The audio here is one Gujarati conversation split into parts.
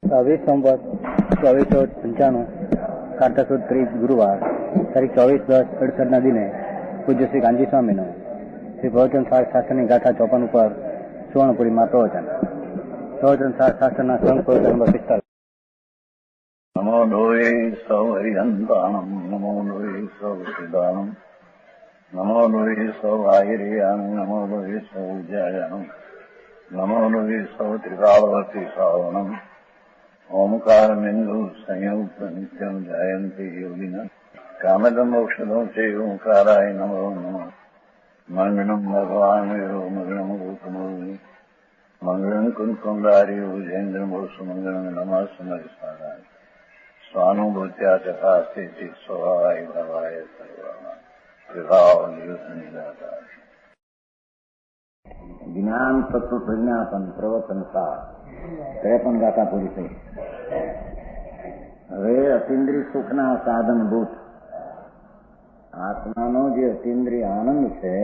સંવત 2495 કારતક સુદ 30 ગુરુવાર તારીખ 24/10/68 દિને પૂજ્ય શ્રી ગાંધી સ્વામીનો શ્રી પ્રવચન શાસ્ત્રની ગાથા 54 ઉપર સુવર્ણપુરીમાં પ્રવચન શાસ્ત્રના સંકલ્પ નંબર 45. નમો લોહે સૌ હરિહંતાણમ નમો લોહે સૌ સિદ્ધાણમ નમો લોહે સૌ આહિર્યાણમ નમો લોહે સૌ જયાણમ નમો લોહે સૌ ત્રિકાળવતી શ્રાવણમ ઓમકાર બિંદુ સંયુક્ત નિત્યમ જયંતિ યોગિન કામદમ ઔષધો છે ઓંકારાય નમો નમઃ મંગળમ ભગવાન વીરો મંગળમ ગૌતમોની મંગળમ કુંકુંડારી ઉજેન્દ્રમો સુમંગળમ નમઃ સમરિસ્વાદાય સ્વાનુભૂત્યા તથા સ્થિતિ સ્વભાવાય ભવાય સર્વમાં વિભાવ નિયુક્ત નિરાકાર. જ્ઞાન તત્વ પ્રજ્ઞાપન પ્રવચન 53 ગાથા પૂરી થઈ. હવે અતિન્દ્રિય સુખના સાધનભૂત આત્માનો જે અતિન્દ્રિય આનંદ છે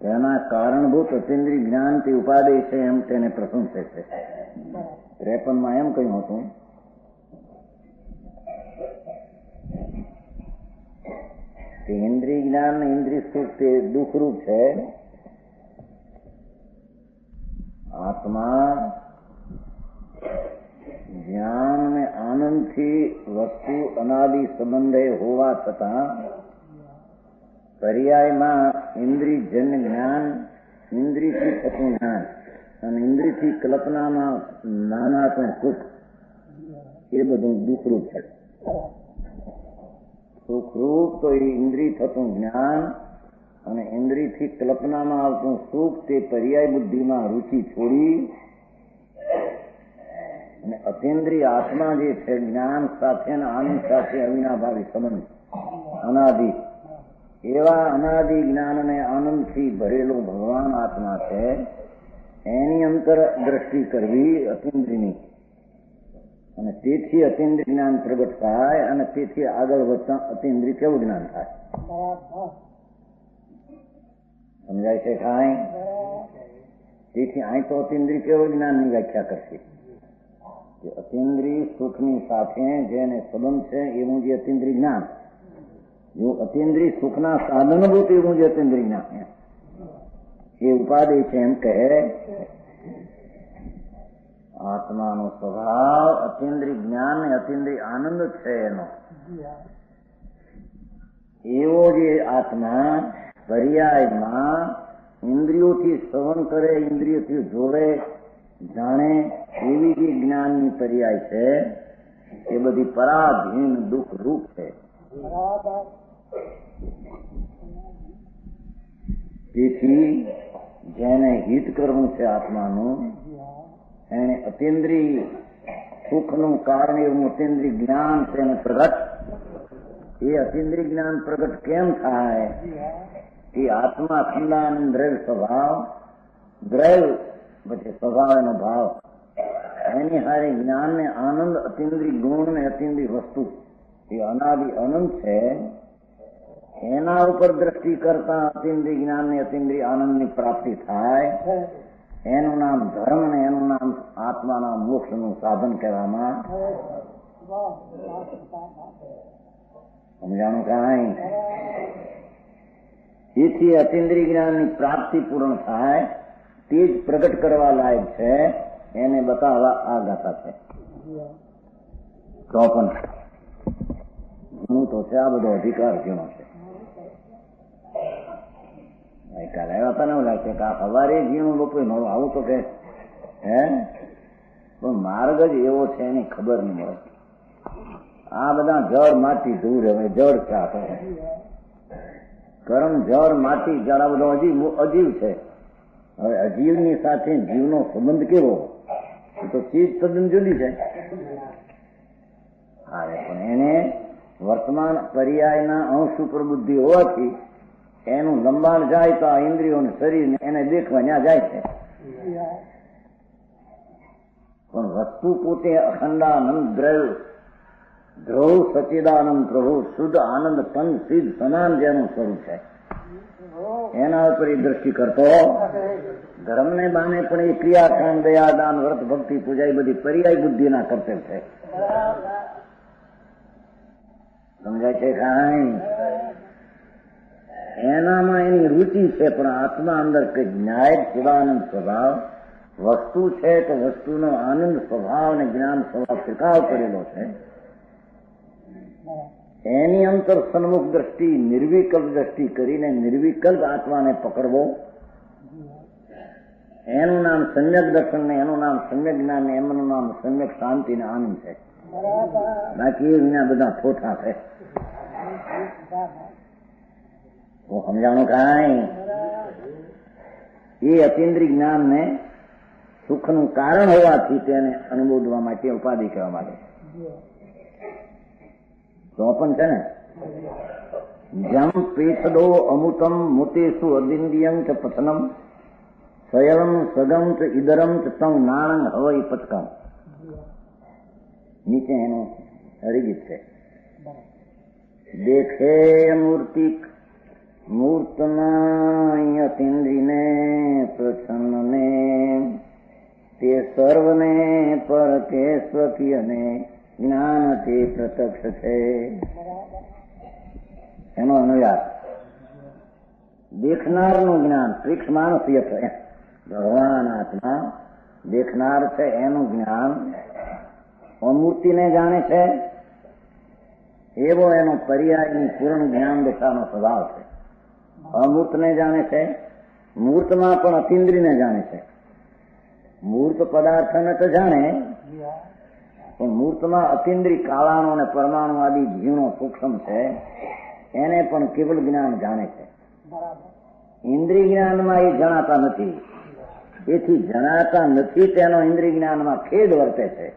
તેના કારણભૂત અતિન્દ્રિય જ્ઞાનથી ઉપાદેય છે એમ તેને પ્રશંસે છે. 53 એમ કહ્યું હતું કે ઇન્દ્રિય જ્ઞાન ઇન્દ્રિય સુખ તે દુઃખરૂપ છે. આત્મા જ્ઞાન અને આનંદથી વસ્તુ અનાદિ સંબંધે હોવા છતાં પર્યાયમાં ઇન્દ્રિયજન્ય જ્ઞાન, ઇન્દ્રિયથી થતું જ્ઞાન અને ઇન્દ્રિયથી કલ્પનામાં નાનાત્મ સુખ એ બધું દુઃખરૂપ છે. સુખરૂપ તો એ ઇન્દ્રિય થતું જ્ઞાન અને ઇન્દ્રિયથી કલ્પનામાં આવતું સુખ તે પર્યાય બુદ્ધિમાં રુચિ છોડી અને અતિન્દ્રિય આત્મા જે છે જ્ઞાન સાથે અને આનંદ સાથે અવિનાભાવી સંબંધ અનાદિ એવા અનાદિ જ્ઞાન અને આનંદથી ભરેલો ભગવાન આત્મા છે એની અંતર દ્રષ્ટિ કરવી અતિન્દ્રિયની અને તેથી અતિન્દ્રિય જ્ઞાન પ્રગટ થાય અને તેથી આગળ વધતા અતિન્દ્રિય કેવું જ્ઞાન થાય સમજાય છે કાંઈ? તેથી અહીં તો અતિન્દ્રિય કેવળ જ્ઞાનની વ્યાખ્યા કરશે કે અતિન્દ્રિય સુખની સાથે જેને સંબંધ છે એવું જે અતિન્દ્રિય જ્ઞાન, જો અતિન્દ્રિય સુખના સાધનભૂત એવું જે અતિન્દ્રિય જ્ઞાન એ ઉપાદેય છે એમ કહે. આત્માનો સ્વભાવ અતિન્દ્રિય જ્ઞાન ને અતિન્દ્રિય આનંદ છે એનો. એવો જે આત્મા પર્યાયમાં ઇન્દ્રિયોથી શ્રવણ કરે, ઇન્દ્રિયોથી જોડે, જાણે એવી જે જ્ઞાનની પર્યાય છે એ બધી પરાધીન દુઃખ રૂપ છે. તેથી જેને હિત કરવું છે આત્માનું એને અતિન્દ્રિય સુખનું કારણ એવું અતિન્દ્રિય જ્ઞાન છે એને પ્રગટ. એ અતિન્દ્રિય જ્ઞાન પ્રગટ કેમ થાય? એ આત્મા ખંડાનંદ દ્રવ્ય સ્વભાવ, દ્રવ્ય પછી સ્વભાવ એનો ભાવ એની હારે જ્ઞાન ને આનંદ અતિન્દ્રિય ગુણ ને અતિન્દ્રિય વસ્તુ એ અનાદિ અનંત છે એના ઉપર દ્રષ્ટિ કરતા અતિન્દ્રિય જ્ઞાન ને અતિન્દ્રિય આનંદની પ્રાપ્તિ થાય. એનું નામ ધર્મ ને એનું નામ આત્માના મોક્ષનું સાધન કહેવામાં. સમજાણું કાંઈ? એથી અતિન્દ્રિય જ્ઞાનની પ્રાપ્તિ પૂર્ણ થાય તે જ પ્રગટ કરવા લાયક છે એને બતાવવા આ ગાથા છે. 54 હું તો છે આ બધો અધિકાર જેનો છે. કાલે આવ્યા હતા ને એવું લાગશે કે આ સવારે જીણું લોકો નવું આવું તો કે હે પણ માર્ગ જ એવો છે એની ખબર નહીં મળે. આ બધા જળ માટી દૂર હવે જળ ચાપ કર્મ જળ માટી જળ આ બધો અજીવ છે. હવે અજીવની સાથે જીવનો સંબંધ કેવો તો ચીજ તદ્દન જુદી છે. હા પણ એને વર્તમાન પર્યાયના અંશ ઉપર બુદ્ધિ હોવાથી એનું લંબાણ જાય તો આ ઇન્દ્રિયોને શરીરને એને દેખવા ત્યાં જાય છે. પણ વસ્તુ પોતે અખંડાનંદ દ્રવ્ય ધ્રુવ સચિદાનંદ પ્રભુ શુદ્ધ આનંદ પંચ સિદ્ધ સમાન જેનું સ્વરૂપ છે એના ઉપર એ દ્રષ્ટિ કરતો ધર્મને બાને પણ એ ક્રિયાકાંડ દયા દાન વ્રત ભક્તિ પૂજા એ બધી પર્યાય બુદ્ધિના કર્તવ્ય છે. સમજાય છે કાંઈ? એનામાં એની રુચિ છે, પણ આત્મા અંદર કઈ ન્યાય સદાનંદ સ્વભાવ વસ્તુ છે તો વસ્તુનો આનંદ સ્વભાવ અને જ્ઞાન સ્વભાવ સ્વીકાર કરેલો છે. એની અંતર સન્મુખ દ્રષ્ટિ નિર્વિકલ્પ દ્રષ્ટિ કરીને નિર્વિકલ્પ આત્માને પકડવો, એનું નામ સમ્યક દર્શન ને એનું નામ સમ્યક જ્ઞાન ને એમનું નામ સમ્યક શાંતિ ને આનંદ છે. બાકી એ વિના બધા ખોટા છે. હું સમજાણું કાંઈ? એ અતિન્દ્રિય જ્ઞાન ને સુખનું કારણ હોવાથી તેને અનુભવવા માટે ઉપાધિ કહેવામાં આવે તો પણ છે ને. જમ પેથડો અમૃતમ મુતેશુ અદિન્દ્રિયમ ચ પથનમ સયલમ સગમ ચ ઇદરમ ચ તમ નાણંગ હવઈ પથકમ. નીચે એનું હરિગીત છે. દેખે મૂર્તિક મૂર્તના અતિન્દ્રિને પ્રસન્નને તે સર્વને પર કે સ્વકીયને જ્ઞાન તે પ્રત્યક્ષ છે. એનો અનુવાદ દેખનારનું જ્ઞાન પ્રીક્ષ માનસીય છે. ભગવાન આત્મા દેખનાર છે એનું જ્ઞાન અમૂર્તિને જાણે છે એવો એનો પર્યાયની પૂર્ણ જ્ઞાન દશાનો સ્વભાવ છે. અમૂર્તને જાણે છે, મૂર્તમાં પણ અતિન્દ્રિયને જાણે છે. મૂર્ત પદાર્થને તો જાણે પણ મૂર્તમાં અતિન્દ્રિય કાળાનો અને પરમાણુ આદિ જીવનો સૂક્ષ્મ છે એને પણ કેવલ જ્ઞાન જાણે છે. ઇન્દ્રિય જ્ઞાનમાં એ જણાતા નથી. એથી જણાતા નથી તેનો ઇન્દ્રિય જ્ઞાનમાં ખેદ વર્તે છે.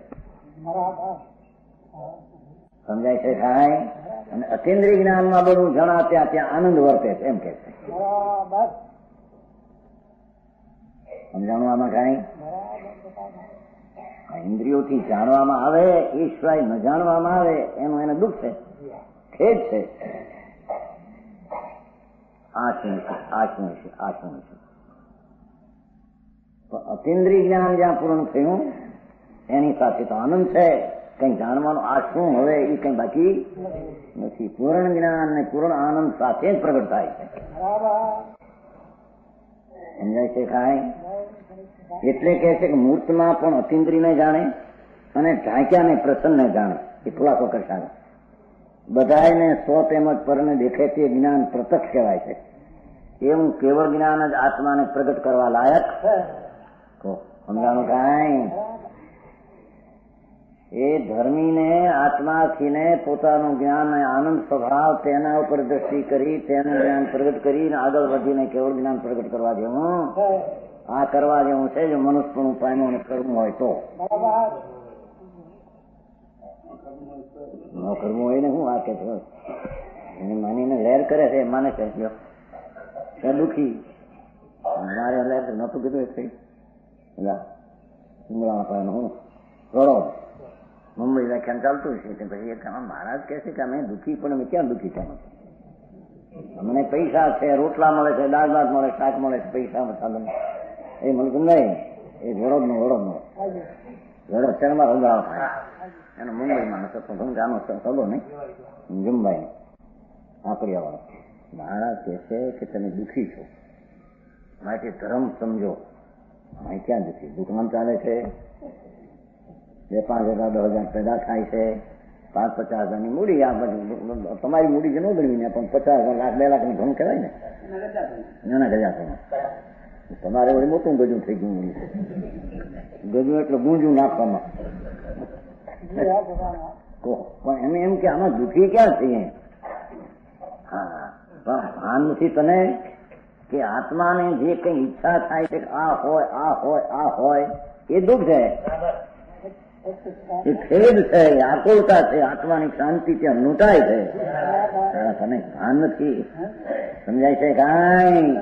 સમજાય છે કાંઈ? અને અતિન્દ્રિય જ્ઞાનમાં બધું જણાત્યા ત્યાં આનંદ વર્તે છે એમ કે છે. સમજાણું આમાં કાંઈ? ઇન્દ્રિયોથી જાણવામાં આવે એ સિવાય ન જાણવામાં આવે એનું એને દુઃખ છે, ખેદ છે. આ શું છે, આ શું છે, આ શું છે. અતિન્દ્રિય જ્ઞાન જ્યાં પૂર્ણ થયું એની સાથે તો આનંદ છે. કઈ જાણવાનું આ શું હવે એ કઈ બાકી નથી. પૂર્ણ જ્ઞાન ને પૂર્ણ આનંદ સાથે જ પ્રગટ થાય છે. સમજાય છે કાંઈ? એટલે કે છે કે મૂર્તમાં પણ અતિન્દ્રિયને જાણે અને ઢાંક્યાને પ્રસન્નને જાણે. એ ખુલાસો કરશે. બધાને સ્વ તેમજ પરને દેખે તે જ્ઞાન પ્રત્યક્ષ કહેવાય છે. એવું કેવળ જ્ઞાન જ આત્માને પ્રગટ કરવા લાયક તો સમજાણું કાંઈ? એ ધર્મીને આત્માથીને પોતાનું જ્ઞાન અને આનંદ સ્વભાવ તેના ઉપર દ્રષ્ટિ કરી તેનું જ્ઞાન પ્રગટ કરીને આગળ વધીને કેવળ જ્ઞાન પ્રગટ કરવા જેવું આ કરવા જેવું છે. જો મનુષ્યનું પામ્યું અને કરવું હોય તો ન કરવું હોય ને હું આ કે એની માનીને લહેર કરે છે. માને છે દુઃખી મારે લહેર નતું કીધું હું રડો. મુંબઈ વ્યાખ્યાન ચાલતું છે પછી મહારાજ કહે છે કે અમે દુઃખી પણ અમે ક્યાં દુઃખી થયા? અમને પૈસા છે, રોટલા મળે છે, દાળ ભાત મળે, શાક મળે છે, પૈસા મળે એ મળતું નહીં. એ વડોદ નો વડોદ શહેરમાં રંગાળો થાય એનો મુંબઈમાં ગાનો સગો નહીં જુમભાઈ આકડિયા વાળો. મહારાજ કહે છે કે તમે દુઃખી છો માટે ધર્મ સમજો. અહીં ક્યાં દુઃખી? દુકાન ચાલે છે, 2-5 હજાર 10 હજાર પેદા થાય છે, 5-50 હજારની મૂડી. આ બધું તમારી મૂડી જે ન ગણવી ને પણ 50 હજાર લાખ 2 લાખ ની ઘણું કહેવાય ને નાના ગજા છે. તમારે વળી મોટું ગજું થઈ ગયું. મૂડી ગજું એટલે ગુંજું નાખવામાં. પણ એને એમ કે આમાં દુઃખી ક્યાં છીએ? હા પણ ભાન નથી તને કે આત્માને જે કઈ ઈચ્છા થાય છે આ હોય આ હોય આ હોય એ દુઃખ છે, એ ખેદ છે, એ આકુલતા છે. આત્માની શાંતિ ત્યાં લૂંટાય છે. તને ભાન નથી. સમજાય છે કાંઈ?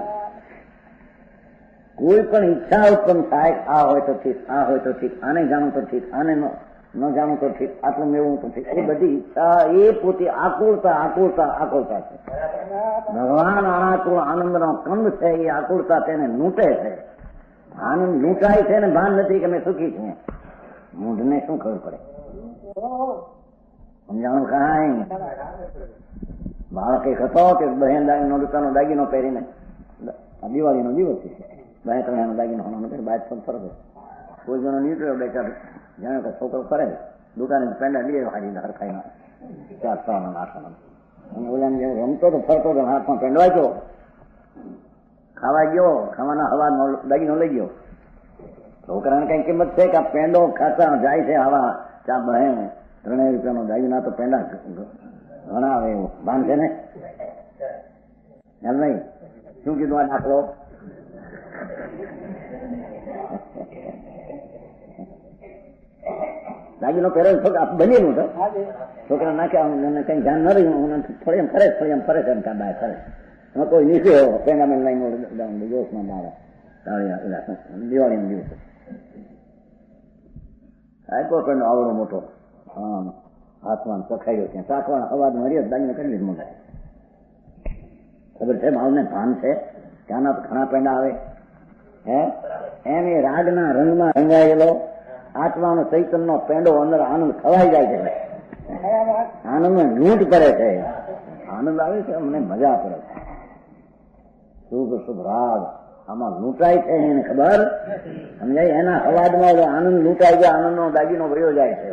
કોઈ પણ ઈચ્છા ઉત્પન્ન થાય આ હોય તો ઠીક, આ હોય તો ઠીક, આને જાણો તો ઠીક, આને ન જાણું તો ઠીક, આટલું મેળવું તો ઠીક. એ બધી ઈચ્છા એ પોતે આકુળતા છે. ભગવાન અનાકુળ આનંદનો કંદ છે. એ આકુળતા તેને લૂંટે છે. આનંદ લૂંટાય છે ને ભાન નથી કે અમે સુખી છીએ. મૂઢને શું ખબર પડે? સમજાણું કાંઈ? બાળક એક હતો કે બહેન રૂપિયાનો દાગીનો પહેરીને, દિવાળીનો દિવસ છે, 2-3 દાગીનો બાદ પણ ફરક કોઈ જણો નીકળ્યો, 2-4 જાણે કે છોકરો ફરે દુકાને પેંડા લઈએ હારીને હરખાઈને 4-8 ઓલાને જેવું રમતો તો ફરતો તો હાથમાં પેંડો આપ્યો, ખાવા ગયો, ખાવાના હવાનો દાગીનો લઈ ગયો. છોકરાને કઈ કિંમત છે કે પેંડો ખાતા જાય છે આવા ચા બહેન 3 રૂપિયાનો દાગીના તો પેંડા ઘણા આવે એવું ભાન છે ને? એમ નહીં? શું કીધું આ દાખલો? દાગીનો પહેરેલો છોકરા બનેલું તો છોકરા નાખ્યા કઈ ધ્યાન ન રહ્યું, થોડી એમ ફરે છે એમ કાં બહાર ફરે. એમાં કોઈ નીકળ્યો પેંડામેન લઈને જોશમાં મારા દિવાળીનો દિવસ આપ્યો પેંડો આવડો મોટો, હા હાથમાં ચખાયો ત્યાં ચાખવાનો અવાજ મર્યો, દાગીને કરી લીધું. મને ખબર છે, મારું ભાન છે કે આના ઘણા પેંડા આવે હે. એમ એ રાગના રંગમાં રંગાયેલો આત્માનો ચૈતનનો પેંડો અંદર આનંદ ખવાઈ જાય છે, આનંદમાં લૂંટ કરે છે. આનંદ આવે છે, અમને મજા પડે છે. શુભ રાગ આમાં લૂંટાય છે એને ખબર સમજાય. એના અવાજમાં આનંદ લૂંટાઈ જાય, આનંદનો દાગીનો ભર્યો જાય છે.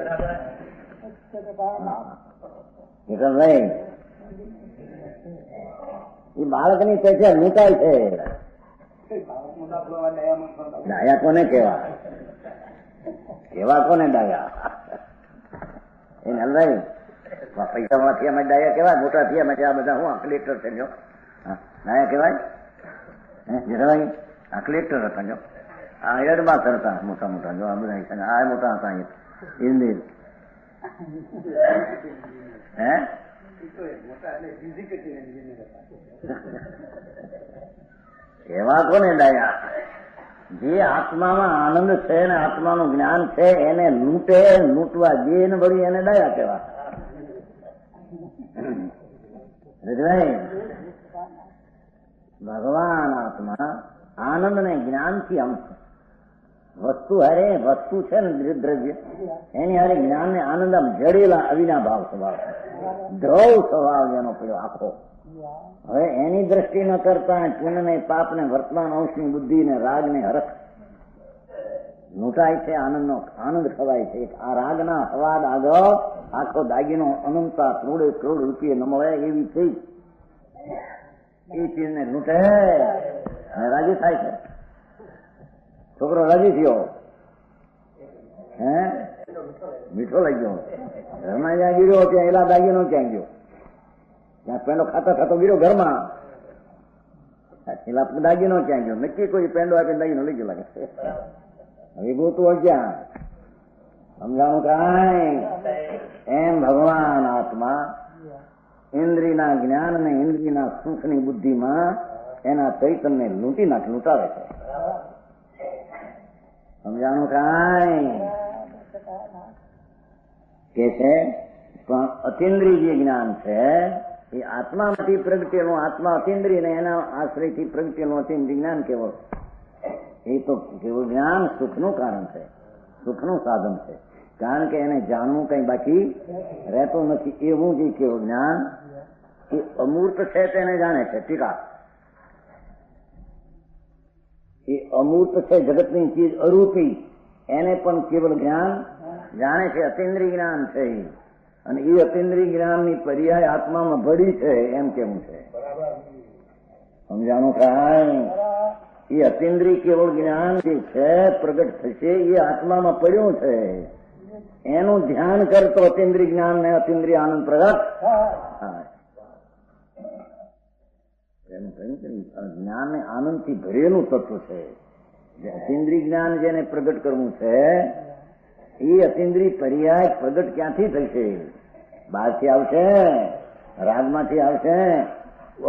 નહીં એ બાળકની ચર્ચા લૂંટાય છે. ડાયા કોને કેવા? કોને ડાયા? એ નલભાઈ પૈસા માંથી અમે ડાયા કેવાય? મોટા થયા અમે આ બધા હું કલેક્ટર છે જો ડાયા કેવાય? જરાભાઈ આ કલેક્ટર હતા જો, આ હેડમાસ્ટર હતા મોટા જો, આ બધા આ મોટા હતા હિન્દી હે. એવા કોને ડાયા? જે આત્મામાં આનંદ છે ને આત્માનું જ્ઞાન છે એને લૂંટવા જે ને વળી એને ડાયા કેવા. ભગવાન આત્મા આનંદ ને જ્ઞાન થી આમ વસ્તુ હારે વસ્તુ છે ને દ્રવ્ય એની હારે જ્ઞાન ને આનંદ આમ જડેલા અવિનાભાવ સ્વભાવ, દ્રવ સ્વભાવ જેનો પડ્યો આખો. હવે એની દ્રષ્ટિ ન કરતા પુણ્ય ને પાપ ને વર્તમાન અંશની બુદ્ધિ ને રાગ ને હરખ લૂંટાય છે, આનંદ ખવાય છે. આ રાગના હવાદ આગળ આખો દાગીનો અનંતા કરોડે કરોડ રૂપિયે ન મળે એવી ચીજ, એ ચીજને લૂંટે અને રાજી થાય છે. છોકરો રાજી થયો હે, મીઠો લઈ ગયો, ઘરમાં જ્યાં ગીર્યો ત્યાં એલા દાગીનો ક્યાં ગયો, ત્યાં પેંડો ખાતો ગીર્યો ઘરમાં, એલા દાગીનો ક્યાં ગયો? નક્કી કોઈ પેંડો આપીને દાગીનો લઈ ગયો લાગે. હવે ગોતું ક્યાં? સમજાણું કાંઈ? એમ ભગવાન આત્મા ઇન્દ્રિયના જ્ઞાન ને ઇન્દ્રિયના સુખની બુદ્ધિમાં એના ચૈતન્ય લૂંટાવે છે. સમજાણું કાંઈ? કે છે પણ અતિન્દ્રિય જે જ્ઞાન છે એ આત્મામાંથી પ્રગટેલું, આત્મા અતિન્દ્રિય ને એના આશ્રયથી પ્રગટેલું અતિન્દ્રિય જ્ઞાન કેવળ, એ તો કેવળ જ્ઞાન સુખનું કારણ છે, સુખનું સાધન છે. કારણ કે એને જાણવું કઈ બાકી રહેતું નથી. એવું જે કેવું જ્ઞાન એ અમૂર્ત છે તેને જાણે છે. ટીકા એ અમૂર્ત છે, જગતની ચીજ અરૂપી, એને પણ કેવળ જ્ઞાન જાણે છે. અતિન્દ્રિય જ્ઞાન છે અને એ અતિન્દ્રિય જ્ઞાનની પર્યાય આત્મામાં ભળી છે એમ કેવું છે. સમજાણું કાંઈ? એ અતિન્દ્રિય કેવળ જ્ઞાન જે છે પ્રગટ થશે એ આત્મામાં પડ્યું છે. એનું ધ્યાન કરતો અતિન્દ્રિય જ્ઞાન ને અતિન્દ્રિય આનંદ પ્રગટ થાય. એનું કહ્યું કે જ્ઞાન ને આનંદ થી ભરેલું તત્વ છે. જે અતિન્દ્રિય જ્ઞાન જેને પ્રગટ કરવું છે એ અતિન્દ્રિય પર્યાય પ્રગટ ક્યાંથી થશે? બહારથી આવશે, રાગમાંથી આવશે.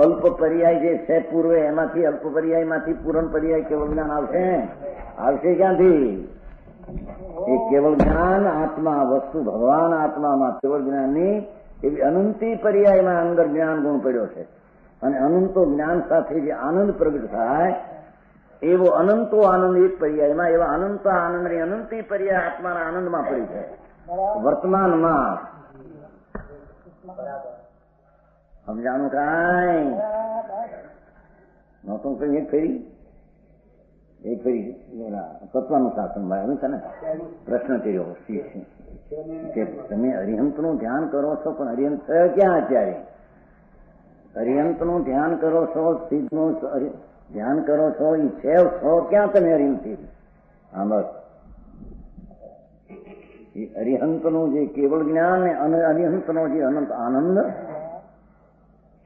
અલ્પ પર્યાય જે છે પૂર્વે એમાંથી અલ્પ પર્યાયમાંથી પૂરણ પર્યાય કેવળ જ્ઞાન આવશે ક્યાંથી? એ કેવળ જ્ઞાન આત્મા વસ્તુ ભગવાન આત્મામાં કેવળ જ્ઞાનની એવી અનંતી પર્યાયમાં અંદર જ્ઞાન ગુણ પડ્યો છે. અને અનંતો જ્ઞાન સાથે જે આનંદ પ્રગટ થાય એવો અનંતો આનંદ એક પર્યાયમાં એવા અનંત આનંદની અનંતી પર્યાય આત્માના આનંદમાં પડી છે વર્તમાનમાં. સમજાણું કાંઈ નહોતું કઈ એક ફેરી તત્વનું શાસન ભાઈ છે ને પ્રશ્ન કર્યો કે તમે અરિહંતનું ધ્યાન કરો છો પણ અરિહંત ક્યાં અત્યારે? અરિહંતનું ધ્યાન કરો છો, સિદ્ધનું ધ્યાન કરો છો, એ છે છો ક્યાં તમે અરિહંતથી? હા બસ એ અરિહંતનું જે કેવળ જ્ઞાન અને અરિહંતનો જે અનંત આનંદ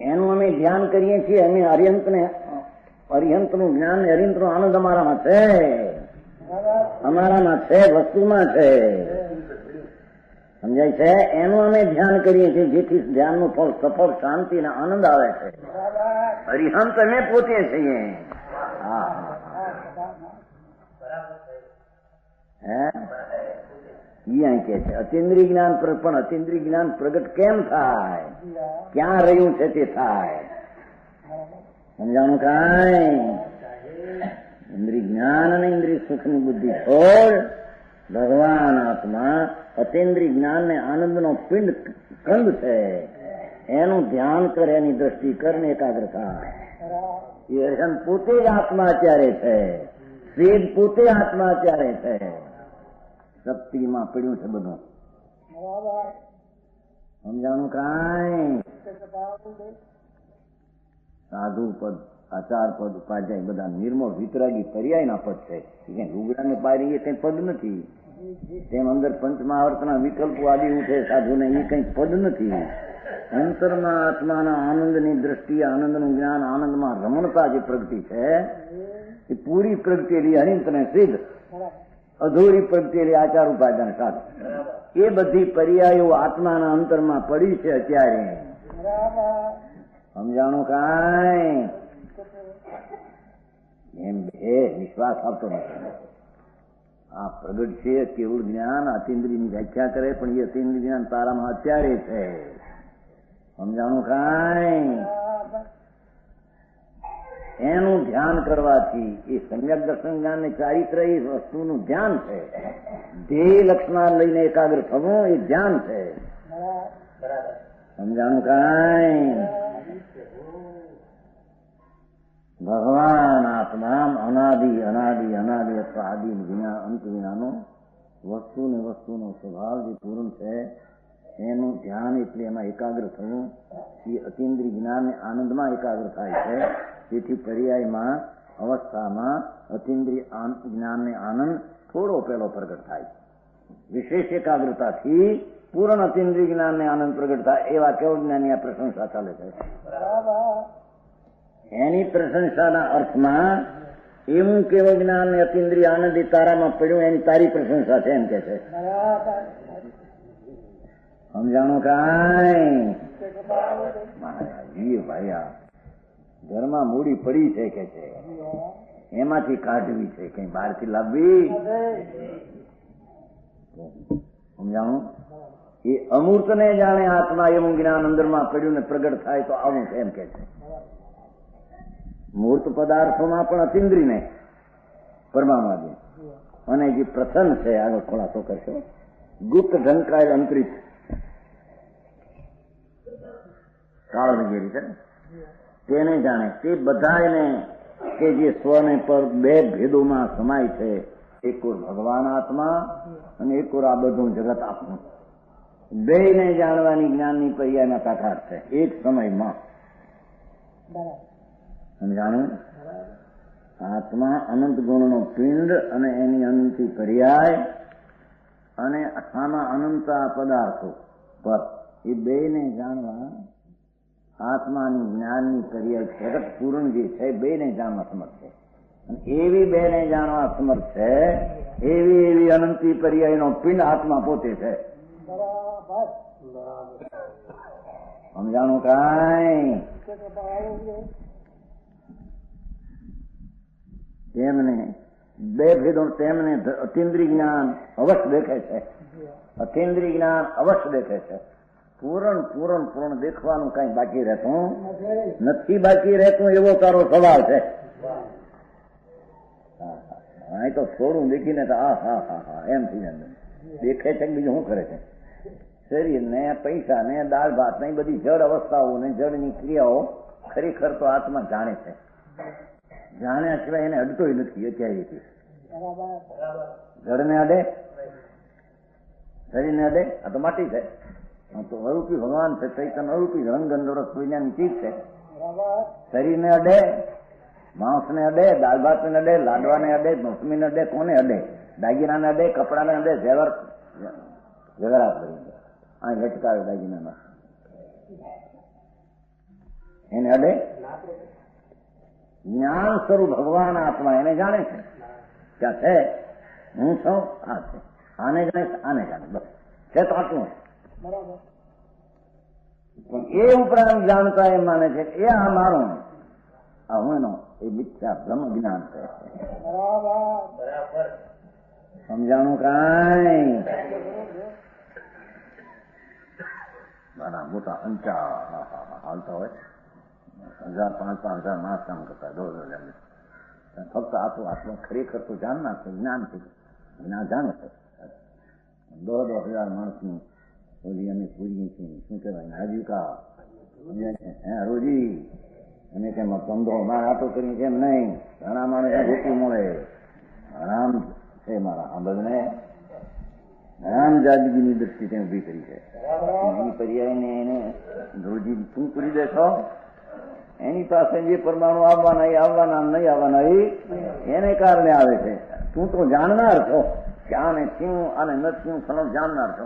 એનું અમે ધ્યાન કરીએ છીએ. અમે અરિહંતનું જ્ઞાન અરિહંતનો આનંદ અમારામાં છે, વસ્તુમાં છે, સમજાય છે? એનું અમે ધ્યાન કરીએ છીએ જેથી ધ્યાનનું ફળ સફળ શાંતિ અને આનંદ આવે છે. અરિહંત અમે પોતે છીએ. કે છે અતિન્દ્રિય જ્ઞાન પણ અતિન્દ્રિય જ્ઞાન પ્રગટ કેમ થાય? ક્યાં રહ્યું છે તે થાય? સમજાણું કાંઈ? ઇન્દ્રિય જ્ઞાન અને ઇન્દ્રિય સુખની બુદ્ધિ છોડ ભગવાન આત્મા અતિન્દ્રિય જ્ઞાન ને આનંદનો પિંડ કંદ છે. એનું ધ્યાન કરે, એની દ્રષ્ટિ કરીને એકાગ્ર થાય. એ અર્જન પોતે જ આત્મા અત્યારે છે, વેદ પોતે આત્મા અત્યારે છે. શક્તિમાં પડ્યું છે બધું. સમજાણું કાંઈ? સાધુ પદ, આચાર પદ, ઉપાધ્યાય બધા નિર્મળ વિતરાગી પર્યાયના પદ છે. કઈ લુગડાને પારી એ કઈ પદ નથી. તેમ અંદર પંચમહાવર્તના વિકલ્પો આદિ ઉઠે સાધુને, એ કઈ પદ નથી. અંતરના આત્માના આનંદની દ્રષ્ટિએ આનંદનું જ્ઞાન, આનંદમાં રમણતા જે પ્રગતિ છે એ પૂરી પ્રગટેલી અનંત ને સિદ્ધ, અધૂરી પ્રગટેલી આચાર ઉપાદાન સાધુ, એ બધી પર્યાયો આત્માના અંતરમાં પડી છે અત્યારે. સમજાણું કાંઈ? એમ બે વિશ્વાસ આવતો નથી. આ પ્રગટ છે કેવળ જ્ઞાન અતિન્દ્રિયની વ્યાખ્યા કરે, પણ એ અતિન્દ્રિય જ્ઞાન તારામાં અત્યારે છે. સમજાણું કાંઈ? એનું ધ્યાન કરવાથી એ સમ્યક દર્શન જ્ઞાન ને ચારિત્ર એ વસ્તુનું ધ્યાન છે. ધ્યેય લક્ષણા લઈને એકાગ્ર થવું એ ધ્યાન છે. સમજાણું કાંઈ? ભગવાન આત્મા અનાદિ અનાદિ અનાદિ અથવા આદિ વિના અંત વિનાનો વસ્તુ ને વસ્તુનો સ્વભાવ જે પૂર્ણ છે એનું ધ્યાન, એટલે એમાં એકાગ્ર થવું એ અતિન્દ્રિય જ્ઞાન ને આનંદમાં એકાગ્ર થાય છે. તેથી પર્યાયમાં અવસ્થામાં અતિન્દ્રિય જ્ઞાન ને આનંદ થોડો પેલો પ્રગટ થાય. વિશેષ એકાગ્રતાથી પૂર્ણ અતિન્દ્રિય જ્ઞાન ને આનંદ પ્રગટ થાય એવા કેવળ જ્ઞાનની આ પ્રશંસા ચાલે છે. એની પ્રશંસાના અર્થમાં એવું કેવળ જ્ઞાન ને અતિન્દ્રિય આનંદ તારામાં પડ્યું એની તારી પ્રશંસા છે એમ કે છે. સમજાણું કાંઈ? ભાઈ આ ઘરમાં મૂડી પડી છે કે છે, એમાંથી કાઢવી છે, કઈ બહારથી લાવવી. સમજાણું? એ અમૂર્ત ને જાણે આત્મા એવું જ્ઞાન અંદરમાં પડ્યું ને પ્રગટ થાય તો આવું છે એમ કે છે. મૂર્ત પદાર્થોમાં પણ અતિન્દ્રિય ને પરમાણુ અને જે પ્રથમ છે, આગળ ખોલાસો કરશો, ગુપ્ત ઢંકાયેલ અંતરિક્ષ કાળ વગેરે છે તેને જાણે. તે બધાને કે જે સ્વને પર બે ભેદોમાં સમાય છે, એક ઓર ભગવાન આત્મા અને એક ઓર આ બધું જગત આપનું, બે ને જાણવાની જ્ઞાનની પર્યાયમાં તાકાત છે એક સમયમાં. સમજાણું? આત્મા અનંત ગુણનો પિંડ અને એની અનંતી પર્યાય અને આના અનંતા પદાર્થો પર એ બે ને જાણવા આત્માની જ્ઞાનની પર્યાય પ્રગટ પૂર્ણ જે છે બે ને જાણવા સમર્થ છે. અને એવી બે ને જાણવા સમર્થ છે એવી અનંતી પર્યાયનો પિંડ આત્મા પોતે છે. સમજાણું કાંઈ? તેમને બે ભેદો તેમને અતિન્દ્રિય જ્ઞાન અવશ્ય દેખે છે, અતિન્દ્રિય જ્ઞાન અવશ્ય દેખે છે. પૂરણ દેખવાનું કઈ બાકી રહેતું નથી. બાકી રહેતું એવો તારો સવાલ છે. અહીં તો થોડું દેખીને તો હા એમ થઈ જાય. દેખે છે બીજું શું કરે છે? શરીર ને પૈસા ને દાળ ભાત ને બધી જળ અવસ્થાઓ ને જળની ક્રિયાઓ ખરેખર તો આત્મા જાણે છે. જાણ્યા સિવાય એને અડતોય નથી અત્યારેથી. જળને અડે, શરીરને અડે, આ તો માટી છે. તો અરૂપી ભગવાન છે, ચૈતન્ય અરૂપી રંગંદરસ વિજ્ઞાનની ચીજ છે. શરીરને અડે, માંસને અડે, દાળ ભાતને અડે, લાડવાને અડે, મોસમીને અડે, કોને અડે? દાગીનાને અડે, કપડાને અડે, ઝઘડા કરી આ લટકાવે દાગીનામાં એને અડે. જ્ઞાન સ્વરૂપ ભગવાન આત્મા એને જાણે છે ક્યાં છે હું છું આ છે. આને જાણે આને જાણે બસ છે તો આટલું. પણ એ ઉપરાંત જાણતા એમ માને છે એ આ મારો આ હું એનો એ મિથ્યા બ્રહ્મ જ્ઞાન છે. સમજાણું કાંઈ? મારા મોટા અંચા હાલતા હોય 1000-5,000 માસ કામ કરતા 2,000 ફક્ત આત્મા ખરેખર તો જાણનાર છે, જ્ઞાન છે, જ્ઞાન જાણે છે. 10,000 માણસની ઓલી અમે પૂરીએ છીએ શું કહેવાય આજીવિકા રોજી અને તેમાં ધંધો મારે આટો કરી કેમ નહીં. ઘણા માણસ રોટી મળે આરામ છે મારા આ બધાને રામ જાદગીની દ્રષ્ટિ ત્યાં ઉભી કરી છે. એની પર્યાયને એને રોજી શું કરી દેશો? એની પાસે જે પરમાણુ આવવાના એ આવવાના નહીં આવવાના એને કારણે આવે છે. તું તો જાણનાર છો કે આને થયું આને ન થયું સનો જાણનાર છો.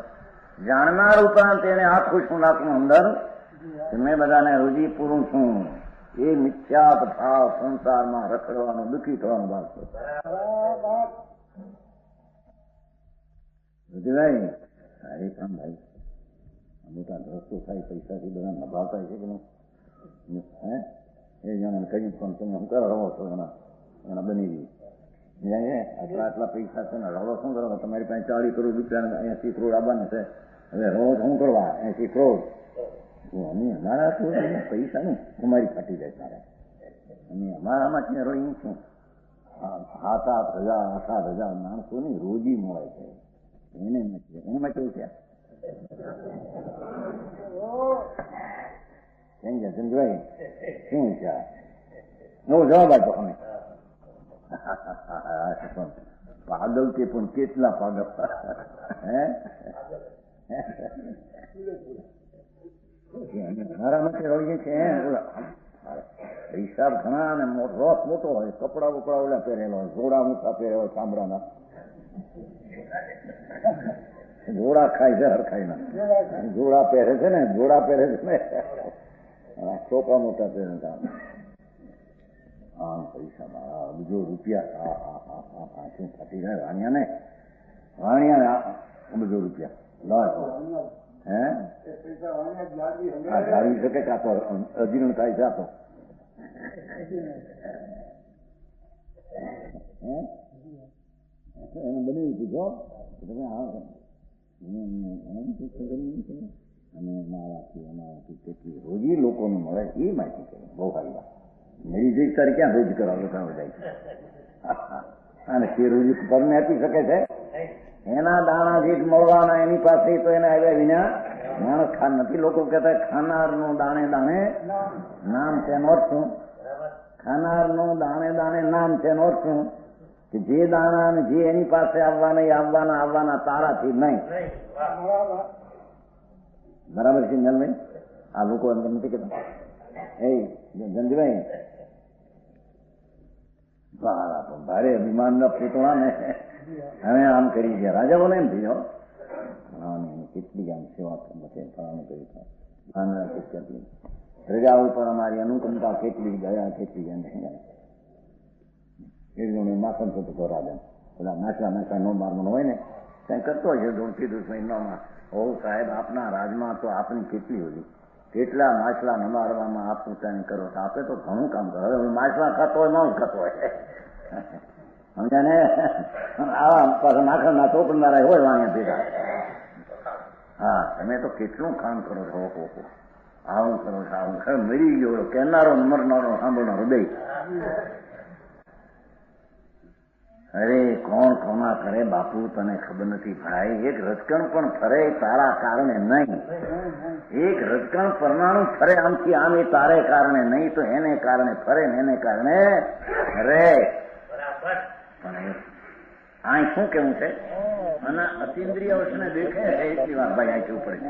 જાણનાર ઉપરાંત એને આખું શું નાખવું અંદર મેં બધાને રોજી પૂરું છું. એ મિથ્યાત ભાવ સંસારમાં રખડવાનો દુઃખી થવાનો ભાગ છે. ભાઈ સારી કામ ભાઈ મોટા રસ્તો થાય પૈસાથી બધા નભાવતા છે કે એ જણાને કહ્યું પણ તમે શું કરો રહો છો એના બની ગઈ આટલા પૈસા છે ને રહો શું કરો? તમારી પાસે 40 કરોડ રૂપિયા 80 કરોડ આવવાના છે. હવે રહો શું કરવા? 80 કરોડ અમારા પૈસા ને કુમારી ફાટી જાય તારે અને અમારામાં છે રોઈ શું 7,000 માણસોની રોજી મળે છે. એનામાં કેવું છે સમજવાય શું છે? નવો જવાબ આપો અમે પાગલ કે પણ કેટલા પાગલ મારા માટે રોઈએ છે. હિસાબ ઘણા ને રોસ મોટો હોય, કપડા બપડા ઓલા પહેરેલો હોય, ઘોડા મોટા પહેરેલા હોય ચામડાના, ઘોડા ખાય છે હરખાઈના ઘોડા પહેરે છે ને ચોપા મોટા પહેરે આમ પૈસા મારા બીજો રૂપિયા શું ફાટી જાય વાણિયા બધો રૂપિયા જાળવી શકે કે આપો અજીર્ણ થાય છે આપો એને બની પૂછો તમે અને અમારાથી કેટલી રોજી લોકોને મળે એ માહિતી કરે. બહુ સારી વાત. મેરી જઈ તારે ક્યાં રોજ કરાવો ત્યાં જાય છે અને તે રોજી પરને આપી શકે છે. એના દાણા જે મળવાના એની પાસે તો એને આવ્યા વિના માણસ ખાન નથી. લોકો કહેતા ખાનારનું દાણે દાણે નામ છે નો શું? ખાનારનું દાણે દાણે નામ છે નો શું? કે જે દાણા ને જે એની પાસે આવવાના તારાથી નહીં. બરાબર છે જનભાઈ? આ લોકો એમ નથી કહેતા એ જંજભાઈ ભારે અભિમાન ના પૂતળા ને હવે આમ કરી ગયા રાજાઓને એમ થઈ જાઓ કેટલી આમ સેવા કરી પ્રજા ઉપર અમારી અનુકંપા કેટલી ગયા કેટલી એને માખણ થતો રાજા પેલા નાચલા નો મારવાનો હોય ને ત્યાં કરતો હોય છે 2-3 મહિનામાં. ઓ સાહેબ આપના રાજમાં તો આપની કેટલી હોય કેટલા માછલા ન મારવામાં આપ પોતાની કરો તો આપે તો ઘણું કામ કરો. હવે માછલા ખાતો હોય ન ખાતો હોય સમજ્યા ને? આવા પાછા માખણના ચોપડનારા હોય વાણિયા ભેગા. હા, તમે તો કેટલું કામ કરો છો. આવું કરો છો, આવું ખરે મરી ગયો કહેનારો મરનારો સાંભળનારો હૃદય. અરે કોણ કોના કરે બાપુ તને ખબર નથી ભાઈ. એક રજકણ પણ ફરે તારા કારણે નહીં. એક રજકણ પરમાણુ ફરે આમથી આમ એ તારે કારણે નહીં તો એને કારણે ફરે ને એને કારણે રે. પણ આ શું કેવું છે? અને અતિન્દ્રિય વચને દેખે છે એટલી વાર ભાઈ આ કેવું પડે.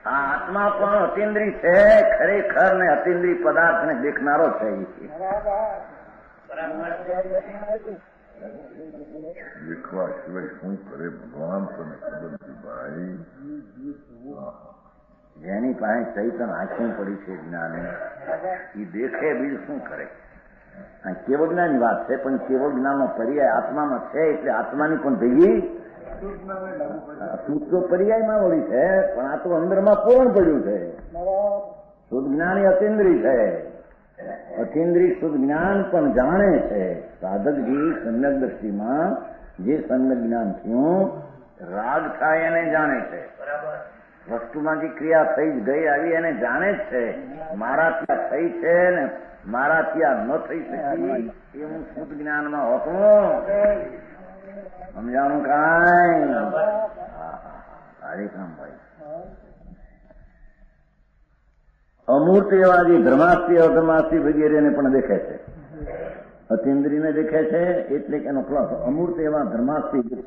આ આત્મા પણ અતિન્દ્રિય છે ખરેખર ને અતિન્દ્રિય પદાર્થ ને દેખનારો છે. દેખવા સિવાય શું કરે ભગવાન તને ખબર નથી ભાઈ. જેની પાસે ચૈતન આંખું પડી છે જ્ઞાને એ દેખે બીજું શું કરે. કેવળ જ્ઞાનની વાત છે પણ કેવળ જ્ઞાનનો પર્યાય આત્મામાં છે એટલે આત્માની પણ ભેગી શુદ્ધ તો પર્યાયમાં વળી છે પણ આ તો અંદરમાં પૂર્ણ પડ્યું છે. શુદ્ધ જ્ઞાન એ અતિન્દ્રિય છે. અતિન્દ્રિય શુદ્ધ જ્ઞાન પણ જાણે છે. સાધકજી સમ્યક દ્રષ્ટિમાં જે સમ્યક જ્ઞાન થયું રાગ થાય એને જાણે છે. વસ્તુમાં જે ક્રિયા થઈ જ ગઈ આવી એને જાણે જ છે. મારા ત્યાં થઈ છે ને મારા ત્યાં ન થઈ શકી એ હું શુદ્ધ જ્ઞાનમાં હોતું. સમજાણું કાંઈ? હરિકામ ભાઈ. અમૂર્ત એવા જે ધર્માસ્તી અધર્માસ્તી વગેરેને પણ દેખે છે. અતિન્દ્રિયને દેખે છે એટલે કે એનો પ્લસ અમૂર્ત એવા ધર્માસ્તી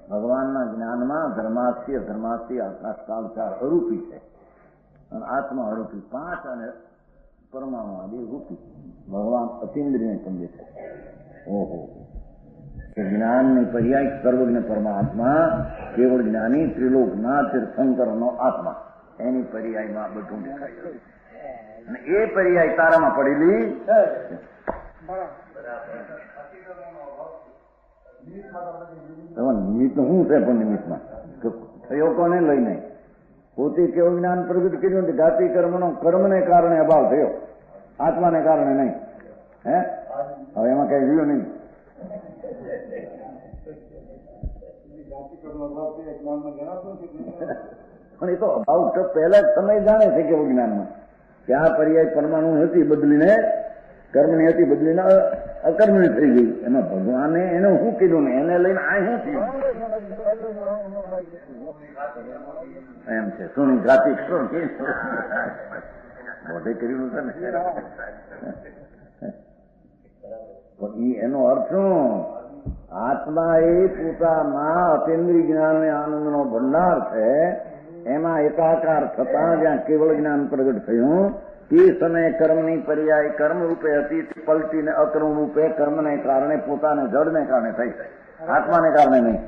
ભગવાનના જ્ઞાનમાં ધર્માસ્તી અધર્માસ્તી આકાશ કાળ ચાર અરૂપી છે અને આત્મા અરૂપી 5 અને પરમાણુ આદિ રૂપી. ભગવાન અતિન્દ્રિયને પણ દેખે છે. ઓહો જ્ઞાનની પર્યાય સર્વજ્ઞ પરમાત્મા કેવળ જ્ઞાની ત્રિલોકના તીર્થંકરનો આત્મા એની પર્યાયમાં બધું દેખાય છે. અને એ પર્યાય તારામાં પડેલી નિમિત્ત શું છે? પણ નિમિત્તમાં થયો કોને લઈને પોતે કેવું જ્ઞાન પ્રગટ કર્યું જાતિ કર્મને કારણે અભાવ થયો, આત્માને કારણે નહીં. હે હવે એમાં કઈ રહ્યું નહીં. પણ એ તો અભાવ પહેલા જ સમય જાણે છે કેવું જ્ઞાનમાં કે આ પર્યાય પરમાણુ હતી બદલીને કર્મની હતી બદલીને અકર્મની થઈ ગઈ. એમાં ભગવાને એને શું કીધું ને એને લઈને આ શું થયું એમ છે. શું જાતિ મોઢે કર્યું છે ને પણ એનો અર્થ શું? આત્મા એ પોતામાં અતિન્દ્રિય જ્ઞાન ને આનંદનો ભંડાર છે. એમાં એકાકાર થતા જ્યાં કેવળ જ્ઞાન પ્રગટ થયું તે સમયે કર્મની પર્યાય કર્મ રૂપે હતી પલટીને અકર્મ રૂપે કર્મને કારણે પોતાને જડને કારણે થઈ, આત્માને કારણે નહીં.